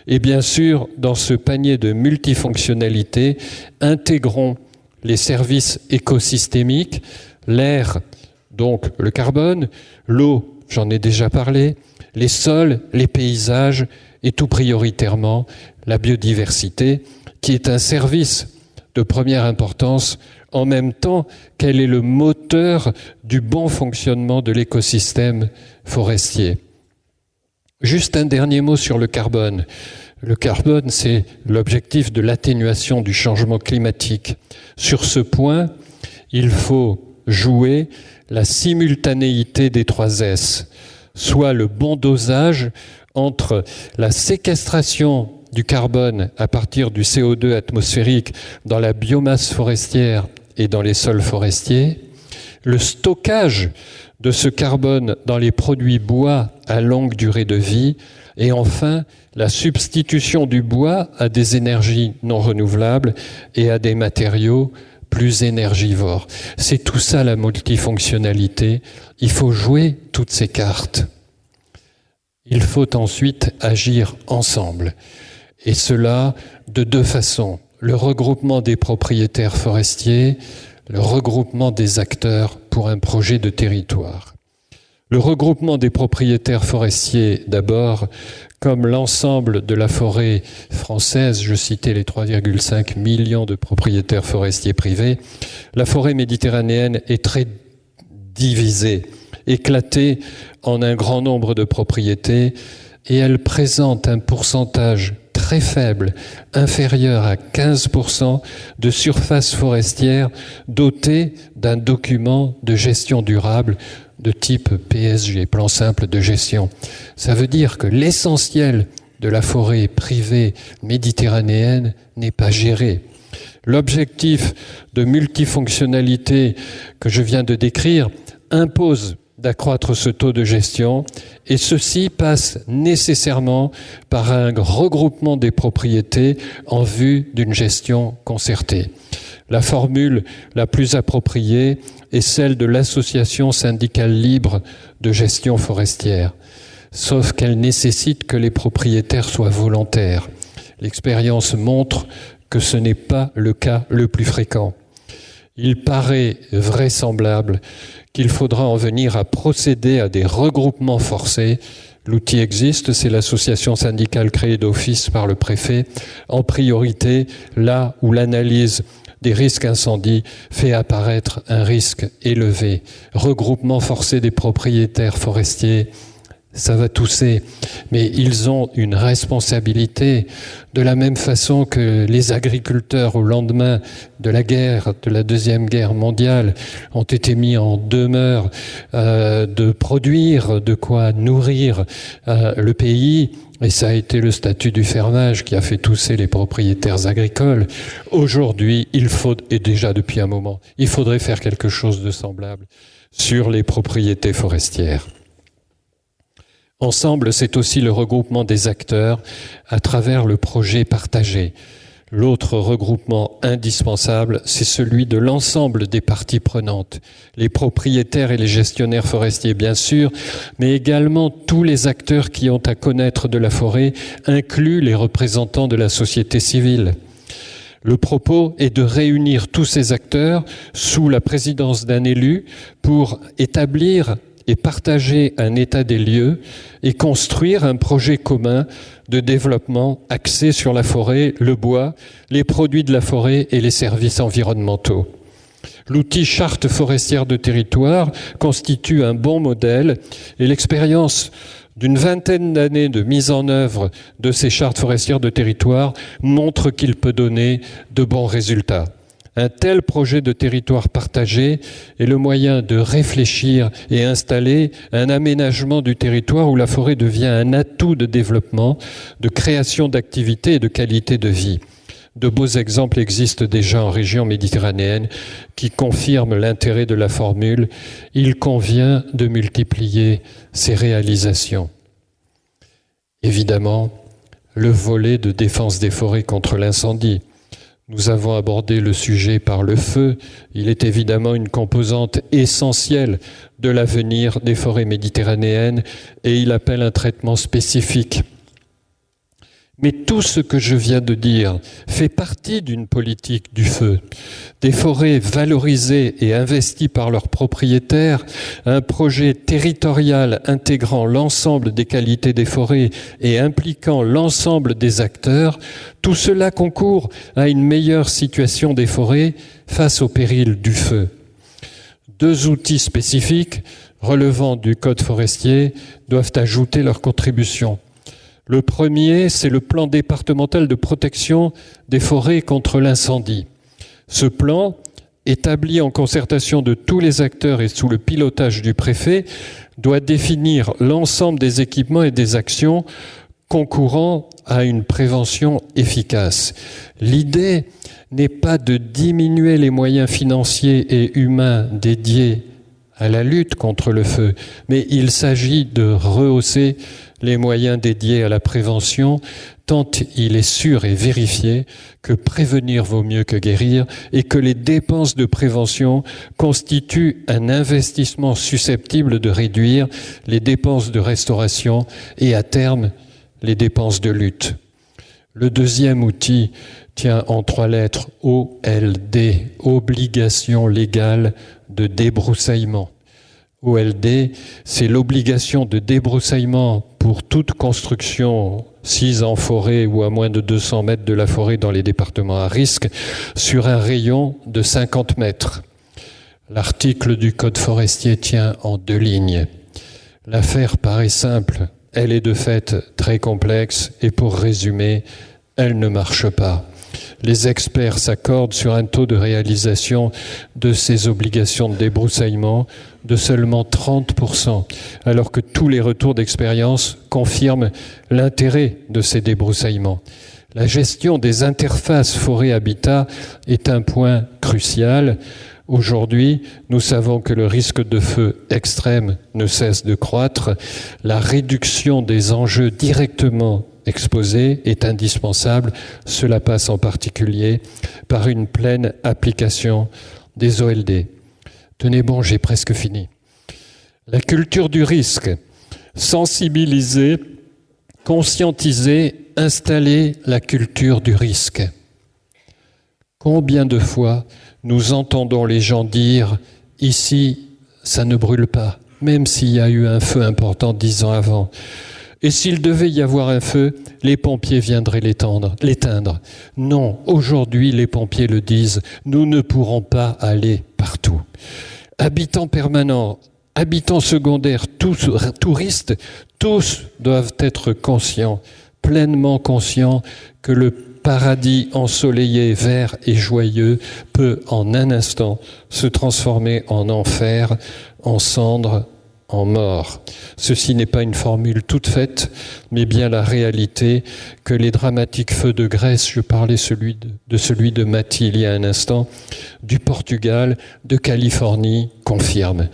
Et bien sûr, dans ce panier de multifonctionnalité, intégrons les services écosystémiques, l'air, donc le carbone, l'eau, j'en ai déjà parlé, les sols, les paysages, et tout prioritairement la biodiversité, qui est un service de première importance en même temps qu'elle est le moteur du bon fonctionnement de l'écosystème forestier. Juste un dernier mot sur le carbone. Le carbone, c'est l'objectif de l'atténuation du changement climatique. Sur ce point, il faut jouer la simultanéité des 3 S, soit le bon dosage entre la séquestration du carbone à partir du CO2 atmosphérique dans la biomasse forestière et dans les sols forestiers, le stockage de ce carbone dans les produits bois à longue durée de vie, et enfin la substitution du bois à des énergies non renouvelables et à des matériaux plus énergivores. C'est tout ça la multifonctionnalité. Il faut jouer toutes ces cartes. Il faut ensuite agir ensemble. Et cela de 2 façons. Le regroupement des propriétaires forestiers, le regroupement des acteurs pour un projet de territoire. Le regroupement des propriétaires forestiers d'abord, comme l'ensemble de la forêt française, je citais les 3,5 millions de propriétaires forestiers privés, la forêt méditerranéenne est très divisée, éclatée en un grand nombre de propriétés, et elle présente un pourcentage très faible, inférieur à 15% de surface forestière dotée d'un document de gestion durable de type PSG, plan simple de gestion. Ça veut dire que l'essentiel de la forêt privée méditerranéenne n'est pas géré. L'objectif de multifonctionnalité que je viens de décrire impose d'accroître ce taux de gestion, et ceci passe nécessairement par un regroupement des propriétés en vue d'une gestion concertée. La formule la plus appropriée est celle de l'association syndicale libre de gestion forestière, sauf qu'elle nécessite que les propriétaires soient volontaires. L'expérience montre que ce n'est pas le cas le plus fréquent. Il paraît vraisemblable qu'il faudra en venir à procéder à des regroupements forcés. L'outil existe, c'est l'association syndicale créée d'office par le préfet, en priorité là où l'analyse des risques incendies fait apparaître un risque élevé. Regroupement forcé des propriétaires forestiers, ça va tousser, mais ils ont une responsabilité de la même façon que les agriculteurs au lendemain de la guerre, de la Deuxième Guerre mondiale, ont été mis en demeure de produire, de quoi nourrir le pays. Et ça a été le statut du fermage qui a fait tousser les propriétaires agricoles. Aujourd'hui, et déjà depuis un moment, il faudrait faire quelque chose de semblable sur les propriétés forestières. Ensemble, c'est aussi le regroupement des acteurs à travers le projet partagé. L'autre regroupement indispensable, c'est celui de l'ensemble des parties prenantes, les propriétaires et les gestionnaires forestiers bien sûr, mais également tous les acteurs qui ont à connaître de la forêt, inclus les représentants de la société civile. Le propos est de réunir tous ces acteurs sous la présidence d'un élu pour établir et partager un état des lieux et construire un projet commun de développement axé sur la forêt, le bois, les produits de la forêt et les services environnementaux. L'outil charte forestière de territoire constitue un bon modèle et l'expérience d'une vingtaine d'années de mise en œuvre de ces chartes forestières de territoire montre qu'il peut donner de bons résultats. Un tel projet de territoire partagé est le moyen de réfléchir et installer un aménagement du territoire où la forêt devient un atout de développement, de création d'activités et de qualité de vie. De beaux exemples existent déjà en région méditerranéenne qui confirment l'intérêt de la formule. Il convient de multiplier ces réalisations. Évidemment, le volet de défense des forêts contre l'incendie. Nous avons abordé le sujet par le feu. Il est évidemment une composante essentielle de l'avenir des forêts méditerranéennes et il appelle un traitement spécifique. Mais tout ce que je viens de dire fait partie d'une politique du feu. Des forêts valorisées et investies par leurs propriétaires, un projet territorial intégrant l'ensemble des qualités des forêts et impliquant l'ensemble des acteurs, tout cela concourt à une meilleure situation des forêts face au péril du feu. 2 outils spécifiques relevant du Code forestier doivent ajouter leur contribution. Le premier, c'est le plan départemental de protection des forêts contre l'incendie. Ce plan, établi en concertation de tous les acteurs et sous le pilotage du préfet, doit définir l'ensemble des équipements et des actions concourant à une prévention efficace. L'idée n'est pas de diminuer les moyens financiers et humains dédiés à la lutte contre le feu, mais il s'agit de rehausser les moyens dédiés à la prévention, tant il est sûr et vérifié que prévenir vaut mieux que guérir et que les dépenses de prévention constituent un investissement susceptible de réduire les dépenses de restauration et à terme les dépenses de lutte. Le deuxième outil tient en 3 lettres OLD, obligation légale de débroussaillement. OLD, c'est l'obligation de débroussaillement pour toute construction sise en forêt ou à moins de 200 mètres de la forêt dans les départements à risque sur un rayon de 50 mètres. L'article du Code forestier tient en 2 lignes. L'affaire paraît simple, elle est de fait très complexe et pour résumer, elle ne marche pas. Les experts s'accordent sur un taux de réalisation de ces obligations de débroussaillement de seulement 30%, alors que tous les retours d'expérience confirment l'intérêt de ces débroussaillements. La gestion des interfaces forêt-habitat est un point crucial. Aujourd'hui, nous savons que le risque de feu extrême ne cesse de croître. La réduction des enjeux directement exposés est indispensable. Cela passe en particulier par une pleine application des OLD. Tenez bon, j'ai presque fini. La culture du risque, sensibiliser, conscientiser, installer la culture du risque. Combien de fois nous entendons les gens dire « ici, ça ne brûle pas », même s'il y a eu un feu important 10 ans avant. Et s'il devait y avoir un feu, les pompiers viendraient l'éteindre. Non, aujourd'hui, les pompiers le disent, nous ne pourrons pas aller partout. Habitants permanents, habitants secondaires, tous touristes, tous doivent être conscients, pleinement conscients que le paradis ensoleillé, vert et joyeux peut en un instant se transformer en enfer, en cendres, en mort. Ceci n'est pas une formule toute faite, mais bien la réalité que les dramatiques feux de Grèce, je parlais de celui de Mati il y a un instant, du Portugal, de Californie, confirment.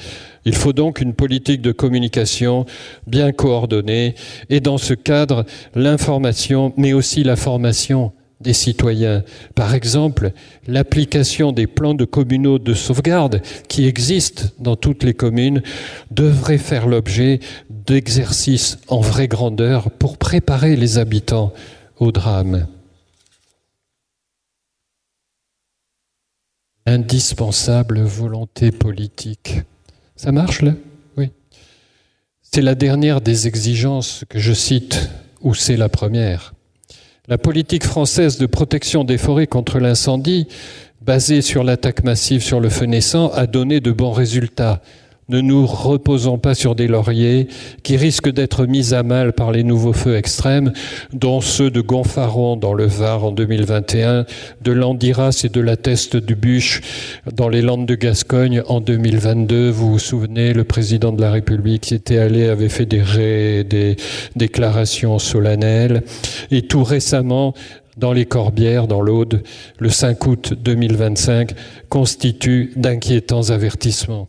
Il faut donc une politique de communication bien coordonnée et dans ce cadre, l'information, mais aussi la formation des citoyens. Par exemple, l'application des plans de communaux de sauvegarde qui existent dans toutes les communes devrait faire l'objet d'exercices en vraie grandeur pour préparer les habitants au drame. Indispensable volonté politique. Ça marche là ? Oui. C'est la dernière des exigences que je cite, ou c'est la première. La politique française de protection des forêts contre l'incendie, basée sur l'attaque massive sur le feu naissant, a donné de bons résultats. Ne nous reposons pas sur des lauriers qui risquent d'être mis à mal par les nouveaux feux extrêmes, dont ceux de Gonfaron dans le Var en 2021, de Landiras et de la Teste du Bûche dans les Landes de Gascogne en 2022. Vous vous souvenez, le président de la République y était allé, avait fait des déclarations solennelles. Et tout récemment, dans les Corbières, dans l'Aude, le 5 août 2025, constitue d'inquiétants avertissements.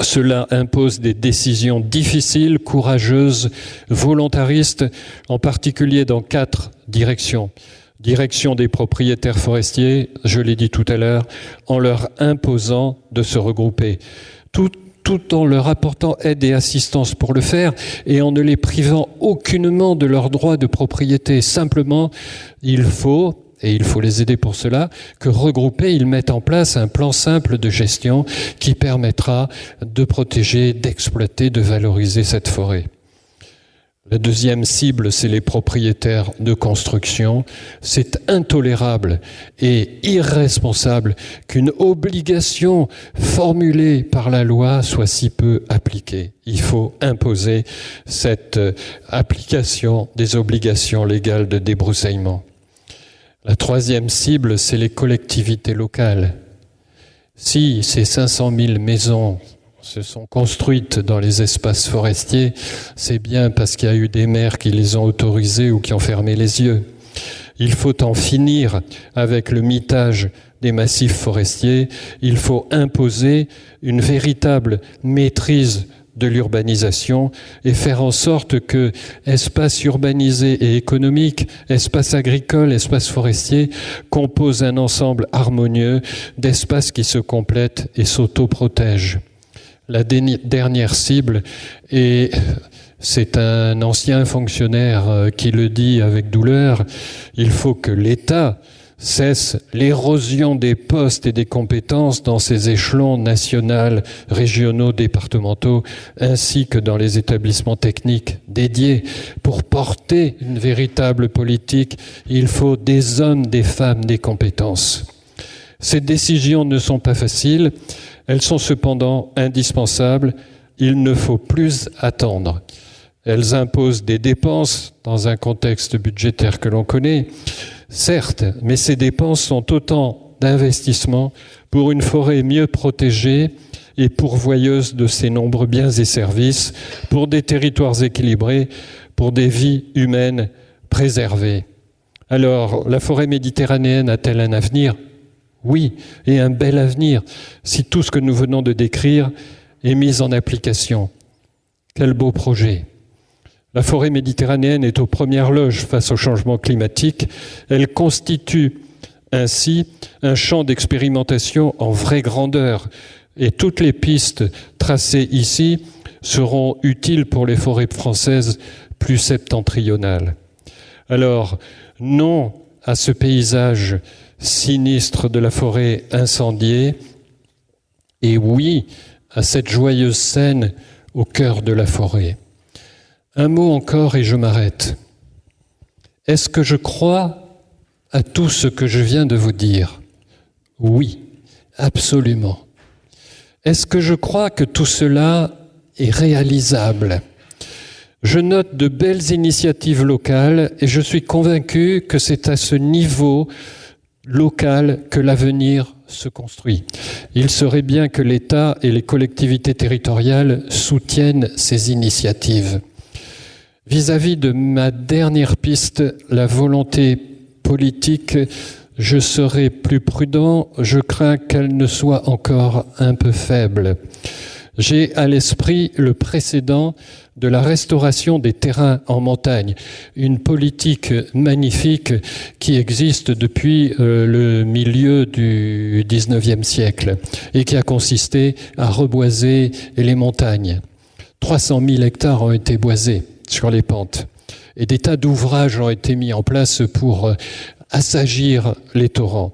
Cela impose des décisions difficiles, courageuses, volontaristes, en particulier dans 4 directions. Direction des propriétaires forestiers, je l'ai dit tout à l'heure, en leur imposant de se regrouper. Tout en leur apportant aide et assistance pour le faire et en ne les privant aucunement de leurs droits de propriété. Simplement, il faut les aider pour cela, que regroupés, ils mettent en place un plan simple de gestion qui permettra de protéger, d'exploiter, de valoriser cette forêt. La deuxième cible, c'est les propriétaires de construction. C'est intolérable et irresponsable qu'une obligation formulée par la loi soit si peu appliquée. Il faut imposer cette application des obligations légales de débroussaillement. La troisième cible, c'est les collectivités locales. Si ces 500 000 maisons se sont construites dans les espaces forestiers, c'est bien parce qu'il y a eu des maires qui les ont autorisées ou qui ont fermé les yeux. Il faut en finir avec le mitage des massifs forestiers. Il faut imposer une véritable maîtrise de l'urbanisation et faire en sorte que espaces urbanisés et économiques, espaces agricoles, espaces forestiers composent un ensemble harmonieux d'espaces qui se complètent et s'autoprotègent. La dernière cible, et c'est un ancien fonctionnaire qui le dit avec douleur, il faut que l'État cesse l'érosion des postes et des compétences dans ces échelons nationaux, régionaux, départementaux, ainsi que dans les établissements techniques dédiés. Pour porter une véritable politique, il faut des hommes, des femmes, des compétences. Ces décisions ne sont pas faciles, elles sont cependant indispensables. Il ne faut plus attendre. Elles imposent des dépenses dans un contexte budgétaire que l'on connaît, certes, mais ces dépenses sont autant d'investissements pour une forêt mieux protégée et pourvoyeuse de ses nombreux biens et services, pour des territoires équilibrés, pour des vies humaines préservées. Alors, la forêt méditerranéenne a-t-elle un avenir ? Oui, et un bel avenir, si tout ce que nous venons de décrire est mis en application. Quel beau projet! La forêt méditerranéenne est aux premières loges face au changement climatique. Elle constitue ainsi un champ d'expérimentation en vraie grandeur. Et toutes les pistes tracées ici seront utiles pour les forêts françaises plus septentrionales. Alors, non à ce paysage sinistre de la forêt incendiée, et oui à cette joyeuse scène au cœur de la forêt. Un mot encore et je m'arrête. Est-ce que je crois à tout ce que je viens de vous dire ? Oui, absolument. Est-ce que je crois que tout cela est réalisable ? Je note de belles initiatives locales et je suis convaincu que c'est à ce niveau local que l'avenir se construit. Il serait bien que l'État et les collectivités territoriales soutiennent ces initiatives. Vis-à-vis de ma dernière piste, la volonté politique, je serai plus prudent, je crains qu'elle ne soit encore un peu faible. J'ai à l'esprit le précédent de la restauration des terrains en montagne, une politique magnifique qui existe depuis le milieu du XIXe siècle et qui a consisté à reboiser les montagnes. 300 000 hectares ont été boisés sur les pentes et des tas d'ouvrages ont été mis en place pour assagir les torrents.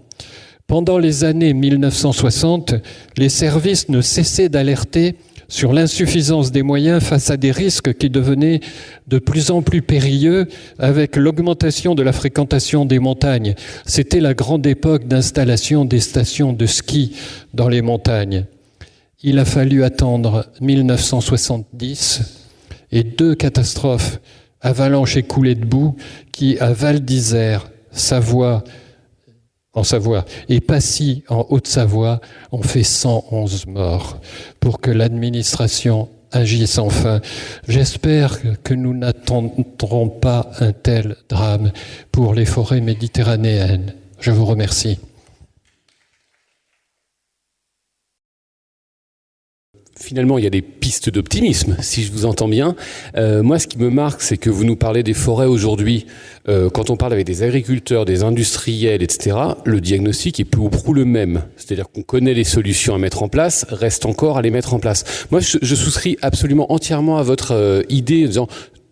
Pendant les années 1960, les services ne cessaient d'alerter sur l'insuffisance des moyens face à des risques qui devenaient de plus en plus périlleux avec l'augmentation de la fréquentation des montagnes. C'était la grande époque d'installation des stations de ski dans les montagnes. Il a fallu attendre 1970 et 2 catastrophes, avalanche et coulée de boue, qui à Val d'Isère, en Savoie, et Passy, en Haute-Savoie, ont fait 111 morts pour que l'administration agisse enfin. J'espère que nous n'attendrons pas un tel drame pour les forêts méditerranéennes. Je vous remercie. Finalement, il y a des pistes d'optimisme, si je vous entends bien. Moi, ce qui me marque, c'est que vous nous parlez des forêts aujourd'hui. Quand on parle avec des agriculteurs, des industriels, etc., le diagnostic est peu ou prou le même. C'est-à-dire qu'on connaît les solutions à mettre en place, reste encore à les mettre en place. Moi, je souscris absolument entièrement à votre idée en disant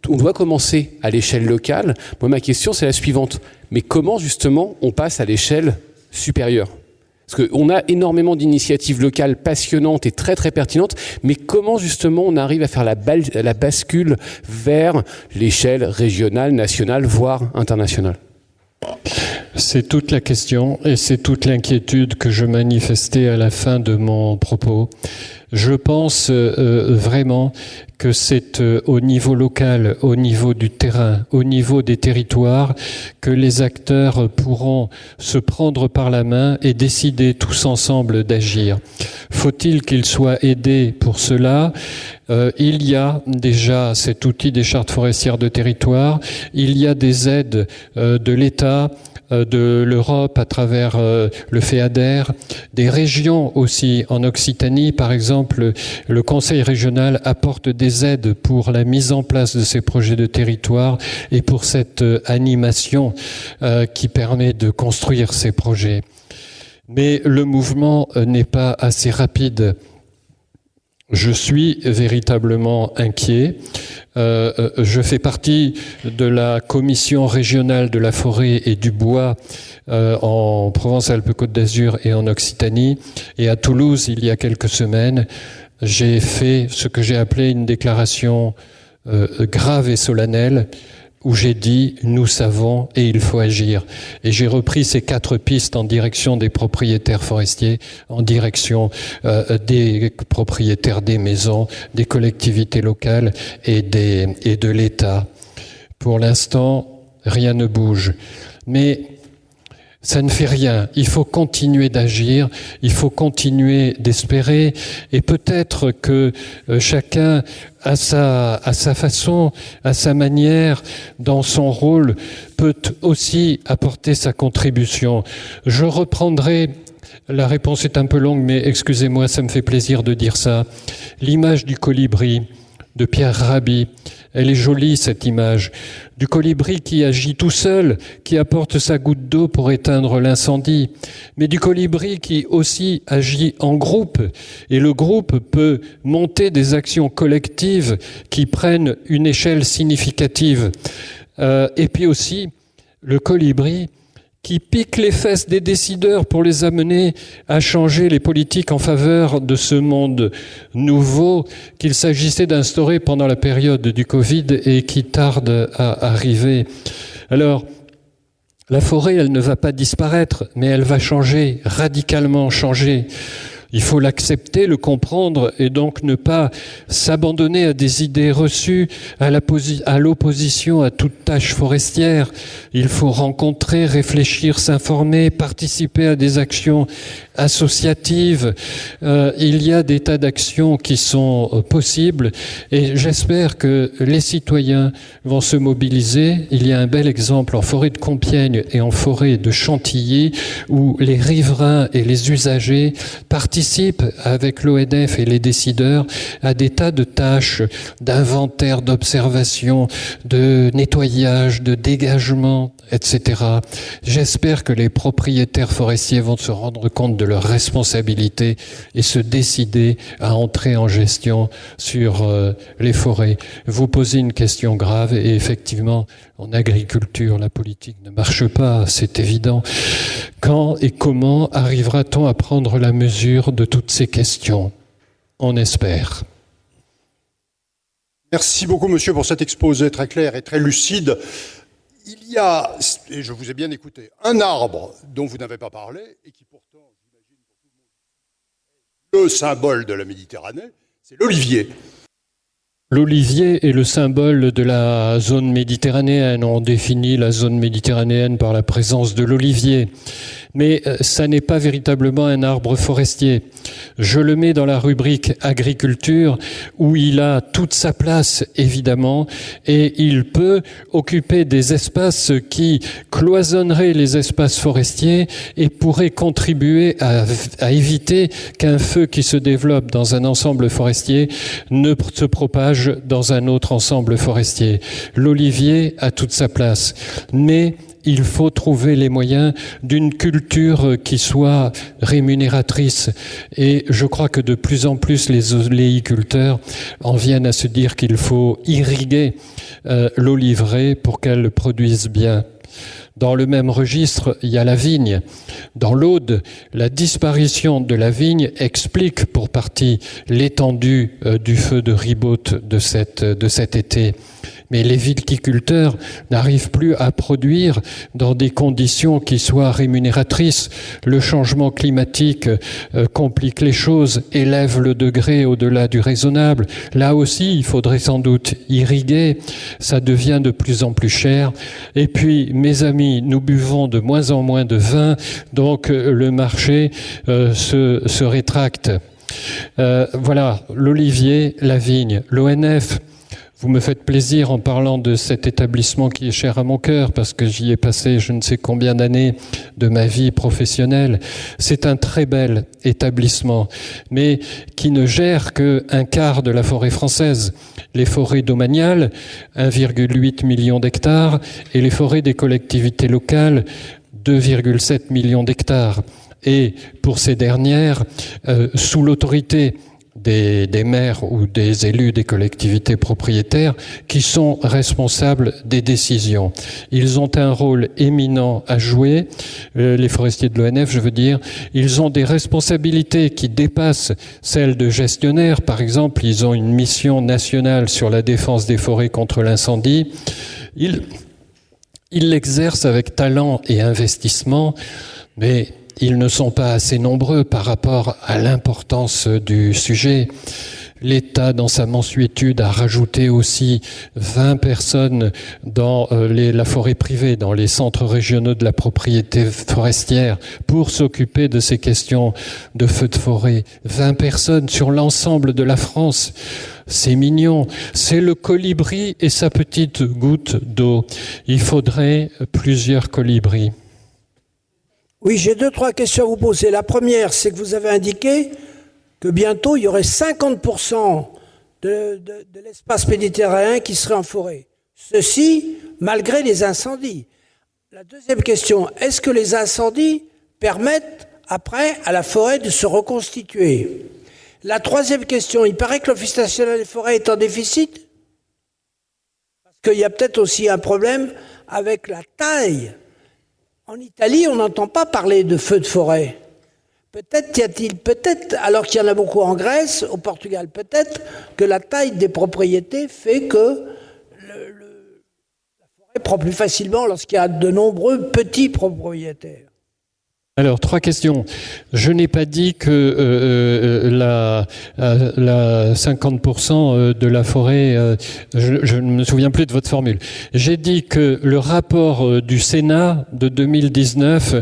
on doit commencer à l'échelle locale. Moi, ma question, c'est la suivante. Mais comment, justement, on passe à l'échelle supérieure ? Parce qu'on a énormément d'initiatives locales passionnantes et très très pertinentes, mais comment justement on arrive à faire la bascule vers l'échelle régionale, nationale, voire internationale ? C'est toute la question et c'est toute l'inquiétude que je manifestais à la fin de mon propos. Je pense vraiment que c'est au niveau local, au niveau du terrain, au niveau des territoires, que les acteurs pourront se prendre par la main et décider tous ensemble d'agir. Faut-il qu'ils soient aidés pour cela ? Il y a déjà cet outil des chartes forestières de territoire, il y a des aides de l'État, de l'Europe à travers le FEADER, des régions aussi en Occitanie, par exemple, le Conseil régional apporte des aides pour la mise en place de ces projets de territoire et pour cette animation qui permet de construire ces projets. Mais le mouvement n'est pas assez rapide. Je suis véritablement inquiet. Je fais partie de la commission régionale de la forêt et du bois en Provence-Alpes-Côte d'Azur et en Occitanie. Et à Toulouse, il y a quelques semaines, j'ai fait ce que j'ai appelé une déclaration grave et solennelle, où j'ai dit « nous savons et il faut agir ». Et j'ai repris ces 4 pistes en direction des propriétaires forestiers, en direction des propriétaires des maisons, des collectivités locales et de l'État. Pour l'instant, rien ne bouge. Mais ça ne fait rien. Il faut continuer d'agir, il faut continuer d'espérer, et peut-être que chacun, à sa façon, à sa manière, dans son rôle, peut aussi apporter sa contribution. Je reprendrai, la réponse est un peu longue, mais excusez-moi, ça me fait plaisir de dire ça. L'image du colibri de Pierre Rabhi, elle est jolie, cette image, du colibri qui agit tout seul, qui apporte sa goutte d'eau pour éteindre l'incendie, mais du colibri qui aussi agit en groupe, et le groupe peut monter des actions collectives qui prennent une échelle significative. Et puis aussi, le colibri qui pique les fesses des décideurs pour les amener à changer les politiques en faveur de ce monde nouveau qu'il s'agissait d'instaurer pendant la période du Covid et qui tarde à arriver. Alors, la forêt, elle ne va pas disparaître, mais elle va changer, radicalement changer. Il faut l'accepter, le comprendre et donc ne pas s'abandonner à des idées reçues, à l'opposition à toute tâche forestière. Il faut rencontrer, réfléchir, s'informer, participer à des actions associatives. Il y a des tas d'actions qui sont possibles et j'espère que les citoyens vont se mobiliser. Il y a un bel exemple en forêt de Compiègne et en forêt de Chantilly où les riverains et les usagers participent avec l'ONF et les décideurs à des tas de tâches d'inventaire, d'observation, de nettoyage, de dégagement, etc. J'espère que les propriétaires forestiers vont se rendre compte de leurs responsabilités et se décider à entrer en gestion sur les forêts. Vous posez une question grave et effectivement, en agriculture, la politique ne marche pas, c'est évident. Quand et comment arrivera-t-on à prendre la mesure de toutes ces questions? On espère. Merci beaucoup, monsieur, pour cet exposé très clair et très lucide. Il y a, et je vous ai bien écouté, un arbre dont vous n'avez pas parlé et qui pourtant, j'imagine, pour tout le monde, est le symbole de la Méditerranée, c'est l'olivier. L'olivier est le symbole de la zone méditerranéenne. On définit la zone méditerranéenne par la présence de l'olivier. Mais ça n'est pas véritablement un arbre forestier. Je le mets dans la rubrique agriculture où il a toute sa place, évidemment, et il peut occuper des espaces qui cloisonneraient les espaces forestiers et pourraient contribuer à éviter qu'un feu qui se développe dans un ensemble forestier ne se propage dans un autre ensemble forestier. L'olivier a toute sa place, mais il faut trouver les moyens d'une culture qui soit rémunératrice. Et je crois que de plus en plus les oléiculteurs en viennent à se dire qu'il faut irriguer l'oliveraie pour qu'elle produise bien. Dans le même registre, il y a la vigne. Dans l'Aude, la disparition de la vigne explique pour partie l'étendue du feu de ribote de cet été. Mais les viticulteurs n'arrivent plus à produire dans des conditions qui soient rémunératrices. Le changement climatique complique les choses, élève le degré au-delà du raisonnable. Là aussi, il faudrait sans doute irriguer. Ça devient de plus en plus cher. Et puis, mes amis, nous buvons de moins en moins de vin, donc le marché se rétracte. Voilà, l'olivier, la vigne, l'ONF. Vous me faites plaisir en parlant de cet établissement qui est cher à mon cœur parce que j'y ai passé je ne sais combien d'années de ma vie professionnelle. C'est un très bel établissement, mais qui ne gère qu'un quart de la forêt française. Les forêts domaniales, 1,8 million d'hectares, et les forêts des collectivités locales, 2,7 millions d'hectares. Et pour ces dernières, sous l'autorité des maires ou des élus des collectivités propriétaires qui sont responsables des décisions. Ils ont un rôle éminent à jouer, les forestiers de l'ONF, je veux dire. Ils ont des responsabilités qui dépassent celles de gestionnaires. Par exemple, ils ont une mission nationale sur la défense des forêts contre l'incendie. Ils l'exercent avec talent et investissement, mais ils ne sont pas assez nombreux par rapport à l'importance du sujet. L'État, dans sa mansuétude, a rajouté aussi 20 personnes dans la forêt privée, dans les centres régionaux de la propriété forestière, pour s'occuper de ces questions de feux de forêt. 20 personnes sur l'ensemble de la France. C'est mignon. C'est le colibri et sa petite goutte d'eau. Il faudrait plusieurs colibris. Oui, j'ai 2-3 questions à vous poser. La première, c'est que vous avez indiqué que bientôt, il y aurait 50% de l'espace méditerranéen qui serait en forêt. Ceci, malgré les incendies. La deuxième question, est-ce que les incendies permettent, après, à la forêt de se reconstituer? La troisième question, il paraît que l'Office national des forêts est en déficit? Parce qu'il y a peut-être aussi un problème avec la taille. En Italie, on n'entend pas parler de feux de forêt. Peut-être, alors qu'il y en a beaucoup en Grèce, au Portugal, peut-être que la taille des propriétés fait que la forêt prend plus facilement lorsqu'il y a de nombreux petits propriétaires. Alors, 3 questions. Je n'ai pas dit que la 50% de la forêt, je ne me souviens plus de votre formule. J'ai dit que le rapport du Sénat de 2019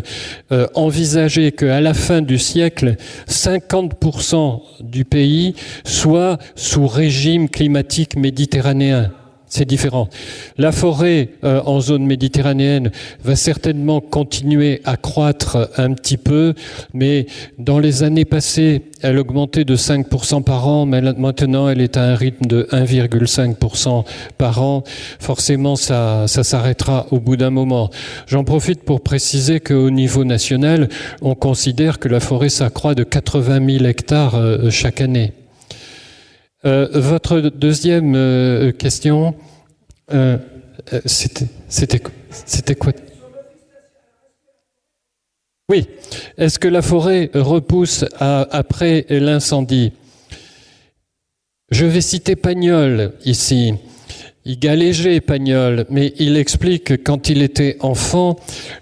envisageait qu'à la fin du siècle, 50% du pays soit sous régime climatique méditerranéen. C'est différent. La forêt en zone méditerranéenne va certainement continuer à croître un petit peu, mais dans les années passées, elle augmentait de 5% par an, mais maintenant elle est à un rythme de 1,5% par an. Forcément, ça s'arrêtera au bout d'un moment. J'en profite pour préciser qu'au niveau national, on considère que la forêt s'accroît de 80 000 hectares chaque année. Votre deuxième question, c'était quoi? Oui. Est-ce que la forêt repousse après l'incendie? Je vais citer Pagnol ici. Il galégeait, Pagnol, mais il explique que quand il était enfant,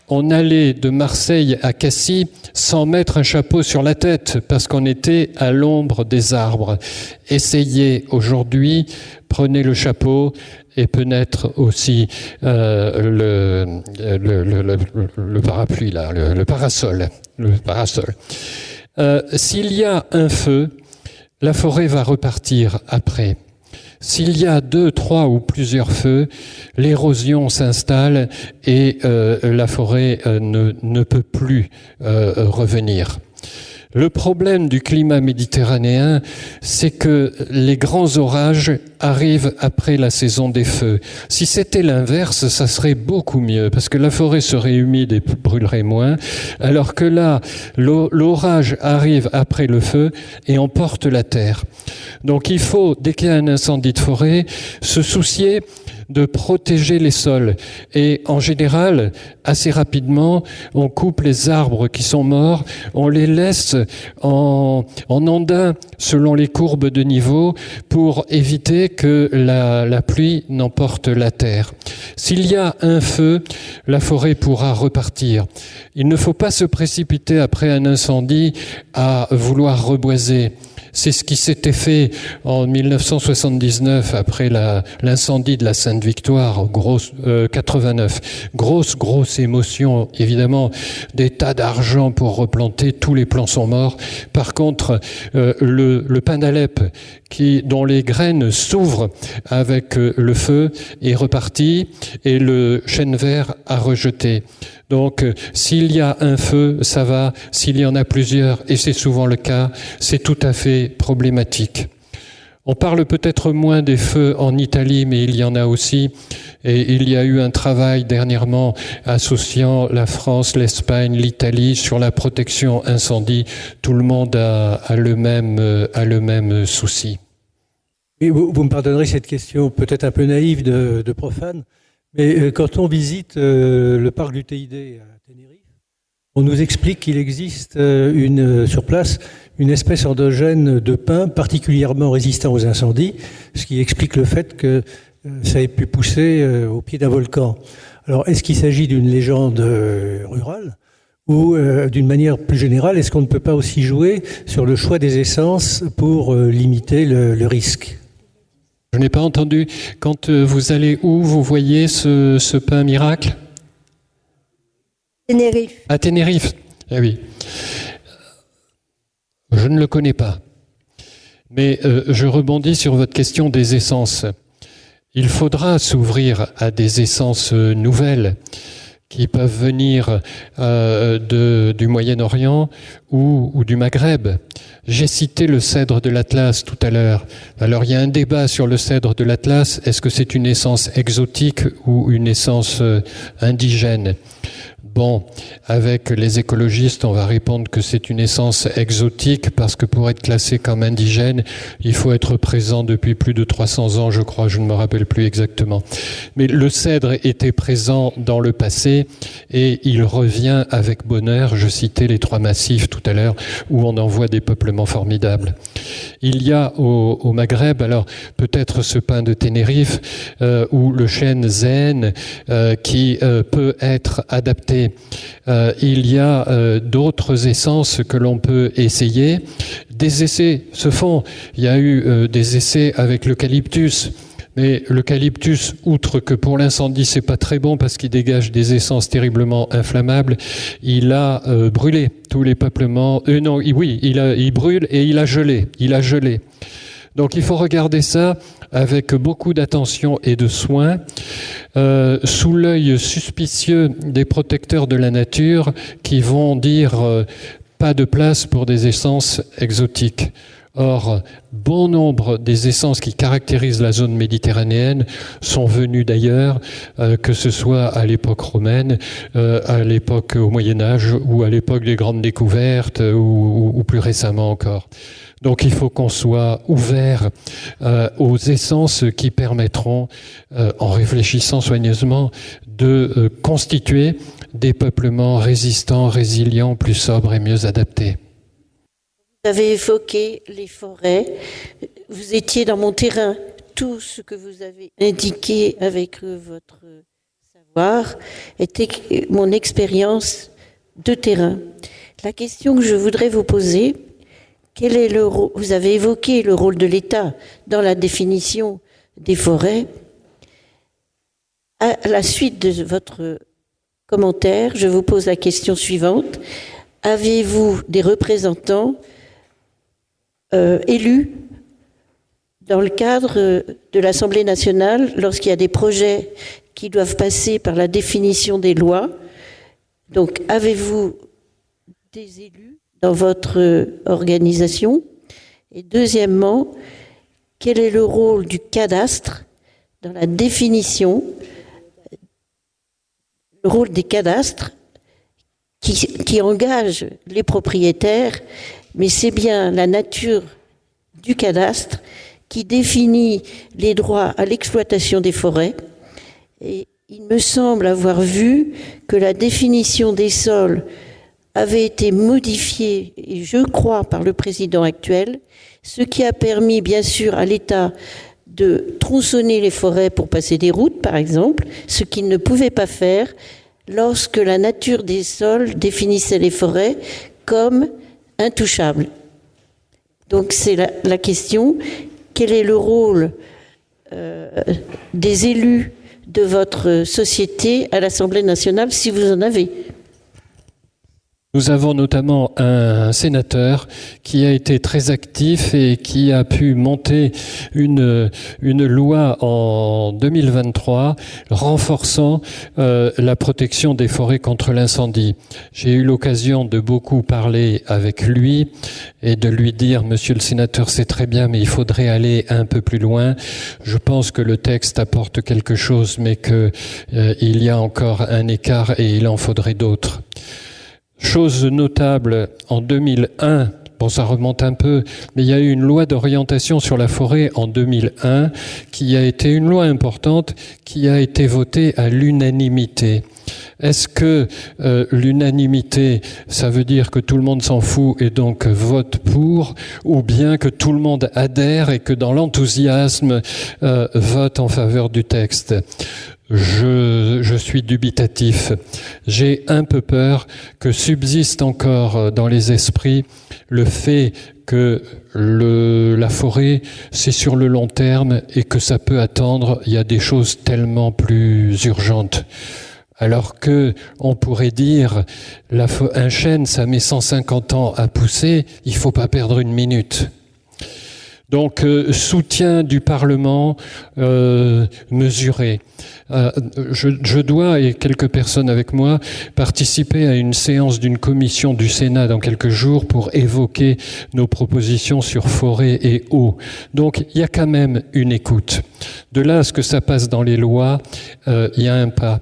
on allait de Marseille à Cassis sans mettre un chapeau sur la tête parce qu'on était à l'ombre des arbres. Essayez aujourd'hui, prenez le chapeau et peut-être aussi le parapluie, là, le parasol. S'il y a un feu, la forêt va repartir après. S'il y a 2, 3 ou plusieurs feux, l'érosion s'installe et la forêt ne peut plus revenir. Le problème du climat méditerranéen, c'est que les grands orages arrivent après la saison des feux. Si c'était l'inverse, ça serait beaucoup mieux, parce que la forêt serait humide et brûlerait moins, alors que là, l'orage arrive après le feu et emporte la terre. Donc il faut, dès qu'il y a un incendie de forêt, se soucier de protéger les sols. Et en général, assez rapidement, on coupe les arbres qui sont morts, on les laisse en andin selon les courbes de niveau pour éviter que la pluie n'emporte la terre. S'il y a un feu, la forêt pourra repartir. Il ne faut pas se précipiter après un incendie à vouloir reboiser. C'est ce qui s'était fait en 1979 après l'incendie de la Sainte-Victoire, 89. Grosse émotion, évidemment, des tas d'argent pour replanter, tous les plants sont morts. Par contre, le pin d'Alep, dont les graines s'ouvrent avec le feu, est reparti et le chêne vert a rejeté. Donc, s'il y a un feu, ça va. S'il y en a plusieurs, et c'est souvent le cas, c'est tout à fait problématique. On parle peut-être moins des feux en Italie, mais il y en a aussi. Et il y a eu un travail dernièrement associant la France, l'Espagne, l'Italie sur la protection incendie. Tout le monde a le même souci. Et vous me pardonnerez cette question peut-être un peu naïve de profane, mais quand on visite le parc du TID à Tenerife, on nous explique qu'il existe sur place une espèce endogène de pin particulièrement résistant aux incendies, ce qui explique le fait que ça ait pu pousser au pied d'un volcan. Alors, est-ce qu'il s'agit d'une légende rurale ou d'une manière plus générale, est-ce qu'on ne peut pas aussi jouer sur le choix des essences pour limiter le risque ? Je n'ai pas entendu. Quand vous allez où, vous voyez ce pain miracle ? Tenerife. À Tenerife. Ah oui. Je ne le connais pas. Mais je rebondis sur votre question des essences. Il faudra s'ouvrir à des essences nouvelles qui peuvent venir du Moyen-Orient ou du Maghreb. J'ai cité le cèdre de l'Atlas tout à l'heure. Alors il y a un débat sur le cèdre de l'Atlas. Est-ce que c'est une essence exotique ou une essence indigène ? Bon, avec les écologistes, on va répondre que c'est une essence exotique parce que pour être classé comme indigène, il faut être présent depuis plus de 300 ans, je crois, je ne me rappelle plus exactement. Mais le cèdre était présent dans le passé et il revient avec bonheur. Je citais les 3 massifs tout à l'heure où on en voit des peuplements formidables. Il y a au Maghreb, alors peut-être ce pin de Tenerife ou le chêne zéen qui peut être adapté. Il y a d'autres essences que l'on peut essayer. Des essais se font. Il y a eu des essais avec l'eucalyptus. Mais l'eucalyptus, outre que pour l'incendie, c'est pas très bon parce qu'il dégage des essences terriblement inflammables, il a brûlé tous les peuplements. Il brûle et il a gelé. Donc il faut regarder ça avec beaucoup d'attention et de soin, sous l'œil suspicieux des protecteurs de la nature qui vont dire pas de place pour des essences exotiques. Or, bon nombre des essences qui caractérisent la zone méditerranéenne sont venues d'ailleurs, que ce soit à l'époque romaine, à l'époque au Moyen-Âge ou à l'époque des grandes découvertes ou plus récemment encore. Donc il faut qu'on soit ouvert aux essences qui permettront, en réfléchissant soigneusement, de constituer des peuplements résistants, résilients, plus sobres et mieux adaptés. Vous avez évoqué les forêts. Vous étiez dans mon terrain. Tout ce que vous avez indiqué avec votre savoir était mon expérience de terrain. La question que je voudrais vous poser, quel est le rôle, vous avez évoqué le rôle de l'État dans la définition des forêts. À la suite de votre commentaire, je vous pose la question suivante. Avez-vous des représentants élus dans le cadre de l'Assemblée nationale lorsqu'il y a des projets qui doivent passer par la définition des lois? Donc, avez-vous des élus dans votre organisation? Et deuxièmement, quel est le rôle du cadastre dans la définition, le rôle des cadastres qui engagent les propriétaires, mais c'est bien la nature du cadastre qui définit les droits à l'exploitation des forêts. Et il me semble avoir vu que la définition des sols avait été modifiée, et je crois, par le président actuel, ce qui a permis, bien sûr, à l'État de tronçonner les forêts pour passer des routes, par exemple, ce qu'il ne pouvait pas faire lorsque la nature des sols définissait les forêts comme intouchables. Donc c'est la question, quel est le rôle des élus de votre société à l'Assemblée nationale, si vous en avez? Nous avons notamment un sénateur qui a été très actif et qui a pu monter une loi en 2023 renforçant la protection des forêts contre l'incendie. J'ai eu l'occasion de beaucoup parler avec lui et de lui dire, Monsieur le sénateur, c'est très bien, mais il faudrait aller un peu plus loin. Je pense que le texte apporte quelque chose, mais que il y a encore un écart et il en faudrait d'autres. Chose notable, en 2001, bon ça remonte un peu, mais il y a eu une loi d'orientation sur la forêt en 2001 qui a été une loi importante, qui a été votée à l'unanimité. Est-ce que l'unanimité, ça veut dire que tout le monde s'en fout et donc vote pour, ou bien que tout le monde adhère et que dans l'enthousiasme vote en faveur du texte ? Je suis dubitatif. J'ai un peu peur que subsiste encore dans les esprits le fait que la forêt, c'est sur le long terme et que ça peut attendre. Il y a des choses tellement plus urgentes. Alors que on pourrait dire, un chêne, ça met 150 ans à pousser, il faut pas perdre une minute. Donc, soutien du Parlement mesuré. Je dois, et quelques personnes avec moi, participer à une séance d'une commission du Sénat dans quelques jours pour évoquer nos propositions sur forêt et eau. Donc, il y a quand même une écoute. De là à ce que ça passe dans les lois, il y a un pas.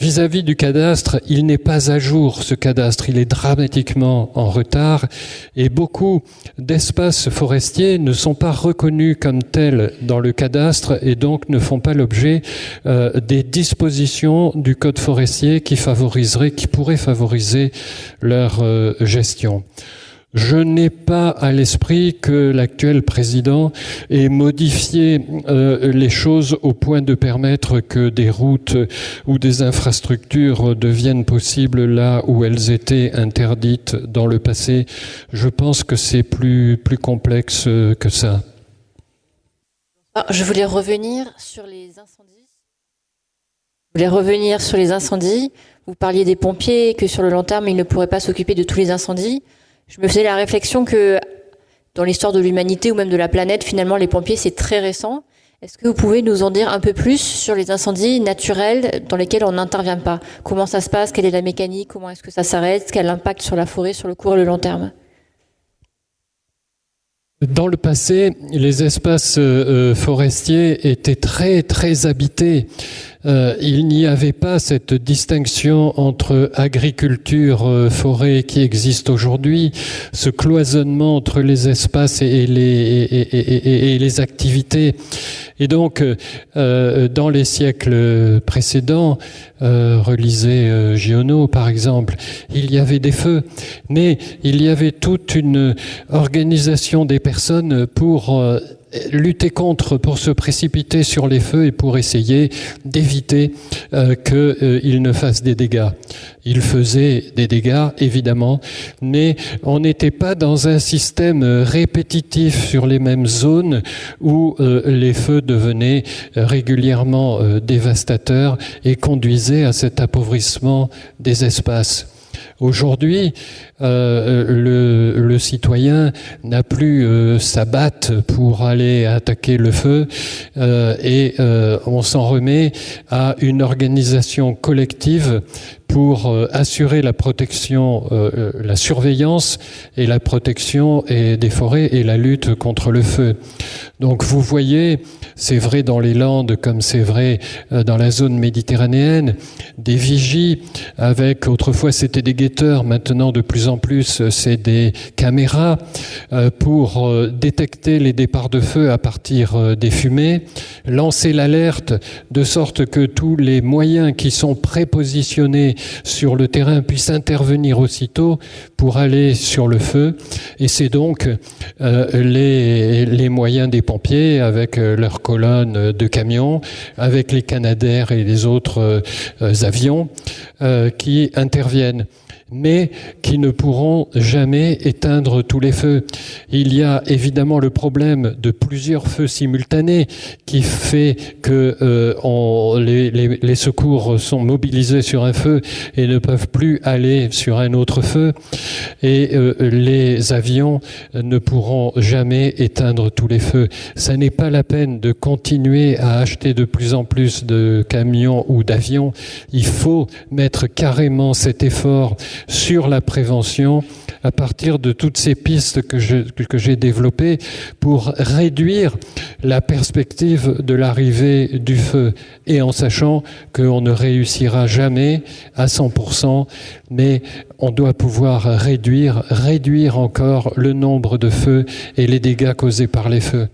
Vis-à-vis du cadastre, il n'est pas à jour, ce cadastre. Il est dramatiquement en retard et beaucoup d'espaces forestiers ne sont pas reconnus comme tels dans le cadastre et donc ne font pas l'objet des dispositions du code forestier qui pourraient favoriser leur gestion. Je n'ai pas à l'esprit que l'actuel président ait modifié les choses au point de permettre que des routes ou des infrastructures deviennent possibles là où elles étaient interdites dans le passé. Je pense que c'est plus complexe que ça. Je voulais revenir sur les incendies. Vous parliez des pompiers, que sur le long terme, ils ne pourraient pas s'occuper de tous les incendies. Je me faisais la réflexion que dans l'histoire de l'humanité ou même de la planète, finalement, les pompiers, c'est très récent. Est-ce que vous pouvez nous en dire un peu plus sur les incendies naturels dans lesquels on n'intervient pas ? Comment ça se passe ? Quelle est la mécanique ? Comment est-ce que ça s'arrête ? Quel impact sur la forêt, sur le court et le long terme ? Dans le passé, les espaces forestiers étaient très, très habités. Il n'y avait pas cette distinction entre agriculture, forêt qui existe aujourd'hui, ce cloisonnement entre les espaces et les activités. Et donc, dans les siècles précédents, relisez Giono par exemple, il y avait des feux, mais il y avait toute une organisation des personnes pour lutter contre, pour se précipiter sur les feux et pour essayer d'éviter qu'ils ne fassent des dégâts. Ils faisaient des dégâts, évidemment, mais on n'était pas dans un système répétitif sur les mêmes zones où les feux devenaient régulièrement dévastateurs et conduisaient à cet appauvrissement des espaces. Aujourd'hui, le citoyen n'a plus sa batte pour aller attaquer le feu et on s'en remet à une organisation collective pour assurer la protection, la surveillance et la protection des forêts et la lutte contre le feu. Donc vous voyez, c'est vrai dans les Landes comme c'est vrai dans la zone méditerranéenne, des vigies avec, autrefois c'était des guetteurs, maintenant de plus en plus c'est des caméras pour détecter les départs de feu à partir des fumées, lancer l'alerte de sorte que tous les moyens qui sont prépositionnés sur le terrain puissent intervenir aussitôt pour aller sur le feu. Et c'est donc les moyens des pompiers avec leurs colonnes de camions, avec les Canadair et les autres avions qui interviennent. mais qui ne pourront jamais éteindre tous les feux. Il y a évidemment le problème de plusieurs feux simultanés qui fait que les secours sont mobilisés sur un feu et ne peuvent plus aller sur un autre feu. Et les avions ne pourront jamais éteindre tous les feux. Ça n'est pas la peine de continuer à acheter de plus en plus de camions ou d'avions. Il faut mettre carrément cet effort sur la prévention à partir de toutes ces pistes que j'ai développées pour réduire la perspective de l'arrivée du feu, et en sachant qu'on ne réussira jamais à 100%, mais on doit pouvoir réduire encore le nombre de feux et les dégâts causés par les feux.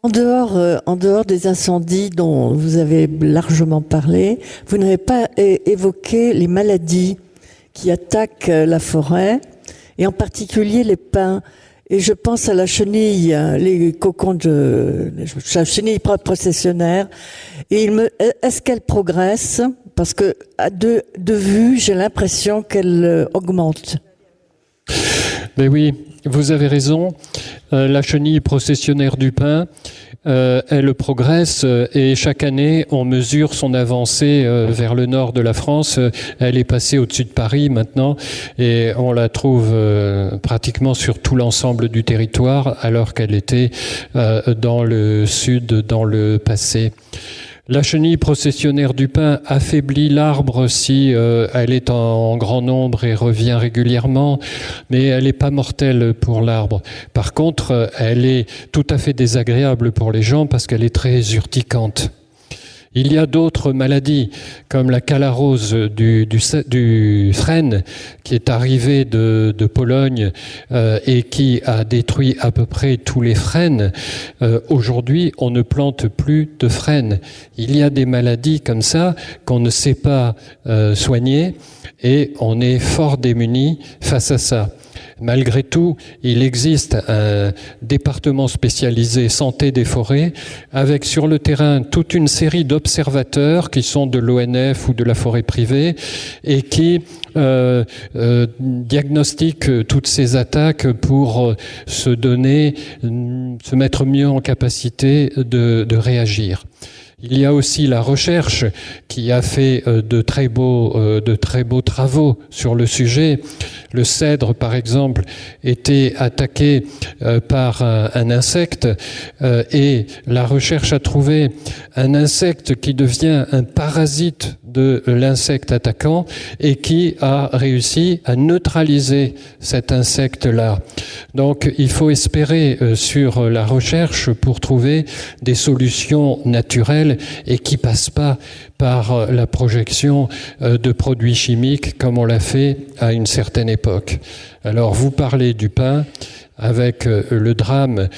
En dehors des incendies dont vous avez largement parlé, vous n'avez pas évoqué les maladies qui attaquent la forêt, et en particulier les pins. Et je pense à la chenille, les cocons la chenille processionnaire. Et est-ce qu'elle progresse? Parce que de vue, j'ai l'impression qu'elle augmente. Mais oui, vous avez raison. La chenille processionnaire du pin, elle progresse et chaque année, on mesure son avancée vers le nord de la France. Elle est passée au-dessus de Paris maintenant et on la trouve pratiquement sur tout l'ensemble du territoire alors qu'elle était dans le sud, dans le passé. La chenille processionnaire du pin affaiblit l'arbre si elle est en grand nombre et revient régulièrement, mais elle n'est pas mortelle pour l'arbre. Par contre, elle est tout à fait désagréable pour les gens parce qu'elle est très urticante. Il y a d'autres maladies, comme la calarose du frêne, qui est arrivée de Pologne et qui a détruit à peu près tous les frênes. Aujourd'hui, on ne plante plus de frênes. Il y a des maladies comme ça qu'on ne sait pas soigner et on est fort démunis face à ça. Malgré tout, il existe un département spécialisé santé des forêts avec sur le terrain toute une série d'observateurs qui sont de l'ONF ou de la forêt privée et qui diagnostiquent toutes ces attaques pour se mettre mieux en capacité de réagir. Il y a aussi la recherche qui a fait de très beaux travaux sur le sujet. Le cèdre, par exemple, était attaqué par un insecte et la recherche a trouvé un insecte qui devient un parasite de l'insecte attaquant et qui a réussi à neutraliser cet insecte-là. Donc, il faut espérer sur la recherche pour trouver des solutions naturelles et qui passent pas par la projection de produits chimiques comme on l'a fait à une certaine époque. Alors, vous parlez du pin avec le drame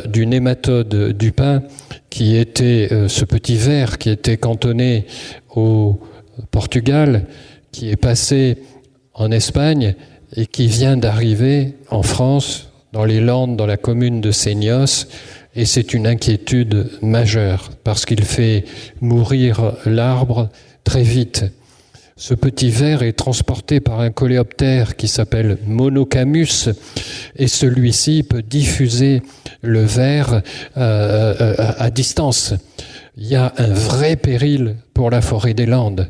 du nématode du pin qui était ce petit ver qui était cantonné au Portugal, qui est passé en Espagne et qui vient d'arriver en France, dans les Landes, dans la commune de Seignos. Et c'est une inquiétude majeure parce qu'il fait mourir l'arbre très vite. Ce petit ver est transporté par un coléoptère qui s'appelle Monocamus et celui-ci peut diffuser le ver à distance. Il y a un vrai péril pour la forêt des Landes.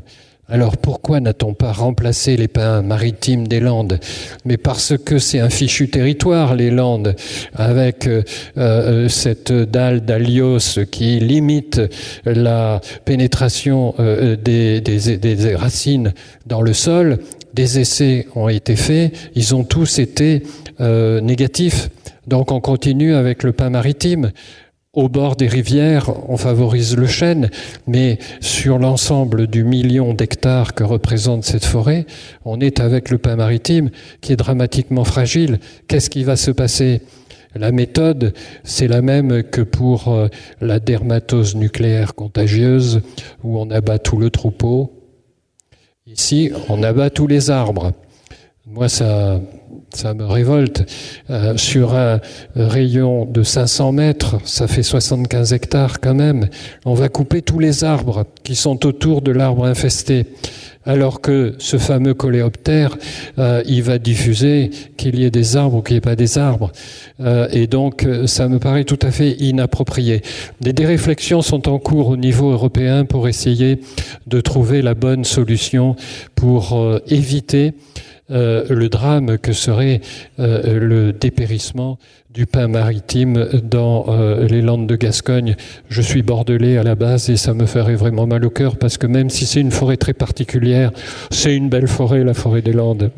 Alors pourquoi n'a-t-on pas remplacé les pins maritimes des Landes? Mais parce que c'est un fichu territoire, les Landes, avec cette dalle d'Alios qui limite la pénétration des racines dans le sol. Des essais ont été faits, ils ont tous été négatifs. Donc on continue avec le pin maritime. Au bord des rivières, on favorise le chêne, mais sur l'ensemble du million d'hectares que représente cette forêt, on est avec le pin maritime qui est dramatiquement fragile. Qu'est-ce qui va se passer ? La méthode, c'est la même que pour la dermatose nucléaire contagieuse, où on abat tout le troupeau. Ici, on abat tous les arbres. moi, ça me révolte. Sur un rayon de 500 mètres, ça fait 75 hectares quand même. On va couper tous les arbres qui sont autour de l'arbre infesté. Alors que ce fameux coléoptère, il va diffuser qu'il y ait des arbres ou qu'il n'y ait pas des arbres. Et donc, ça me paraît tout à fait inapproprié. Des réflexions sont en cours au niveau européen pour essayer de trouver la bonne solution pour éviter le drame que serait le dépérissement du pin maritime dans les Landes de Gascogne. Je suis bordelais à la base et ça me ferait vraiment mal au cœur parce que même si c'est une forêt très particulière, c'est une belle forêt, la forêt des Landes.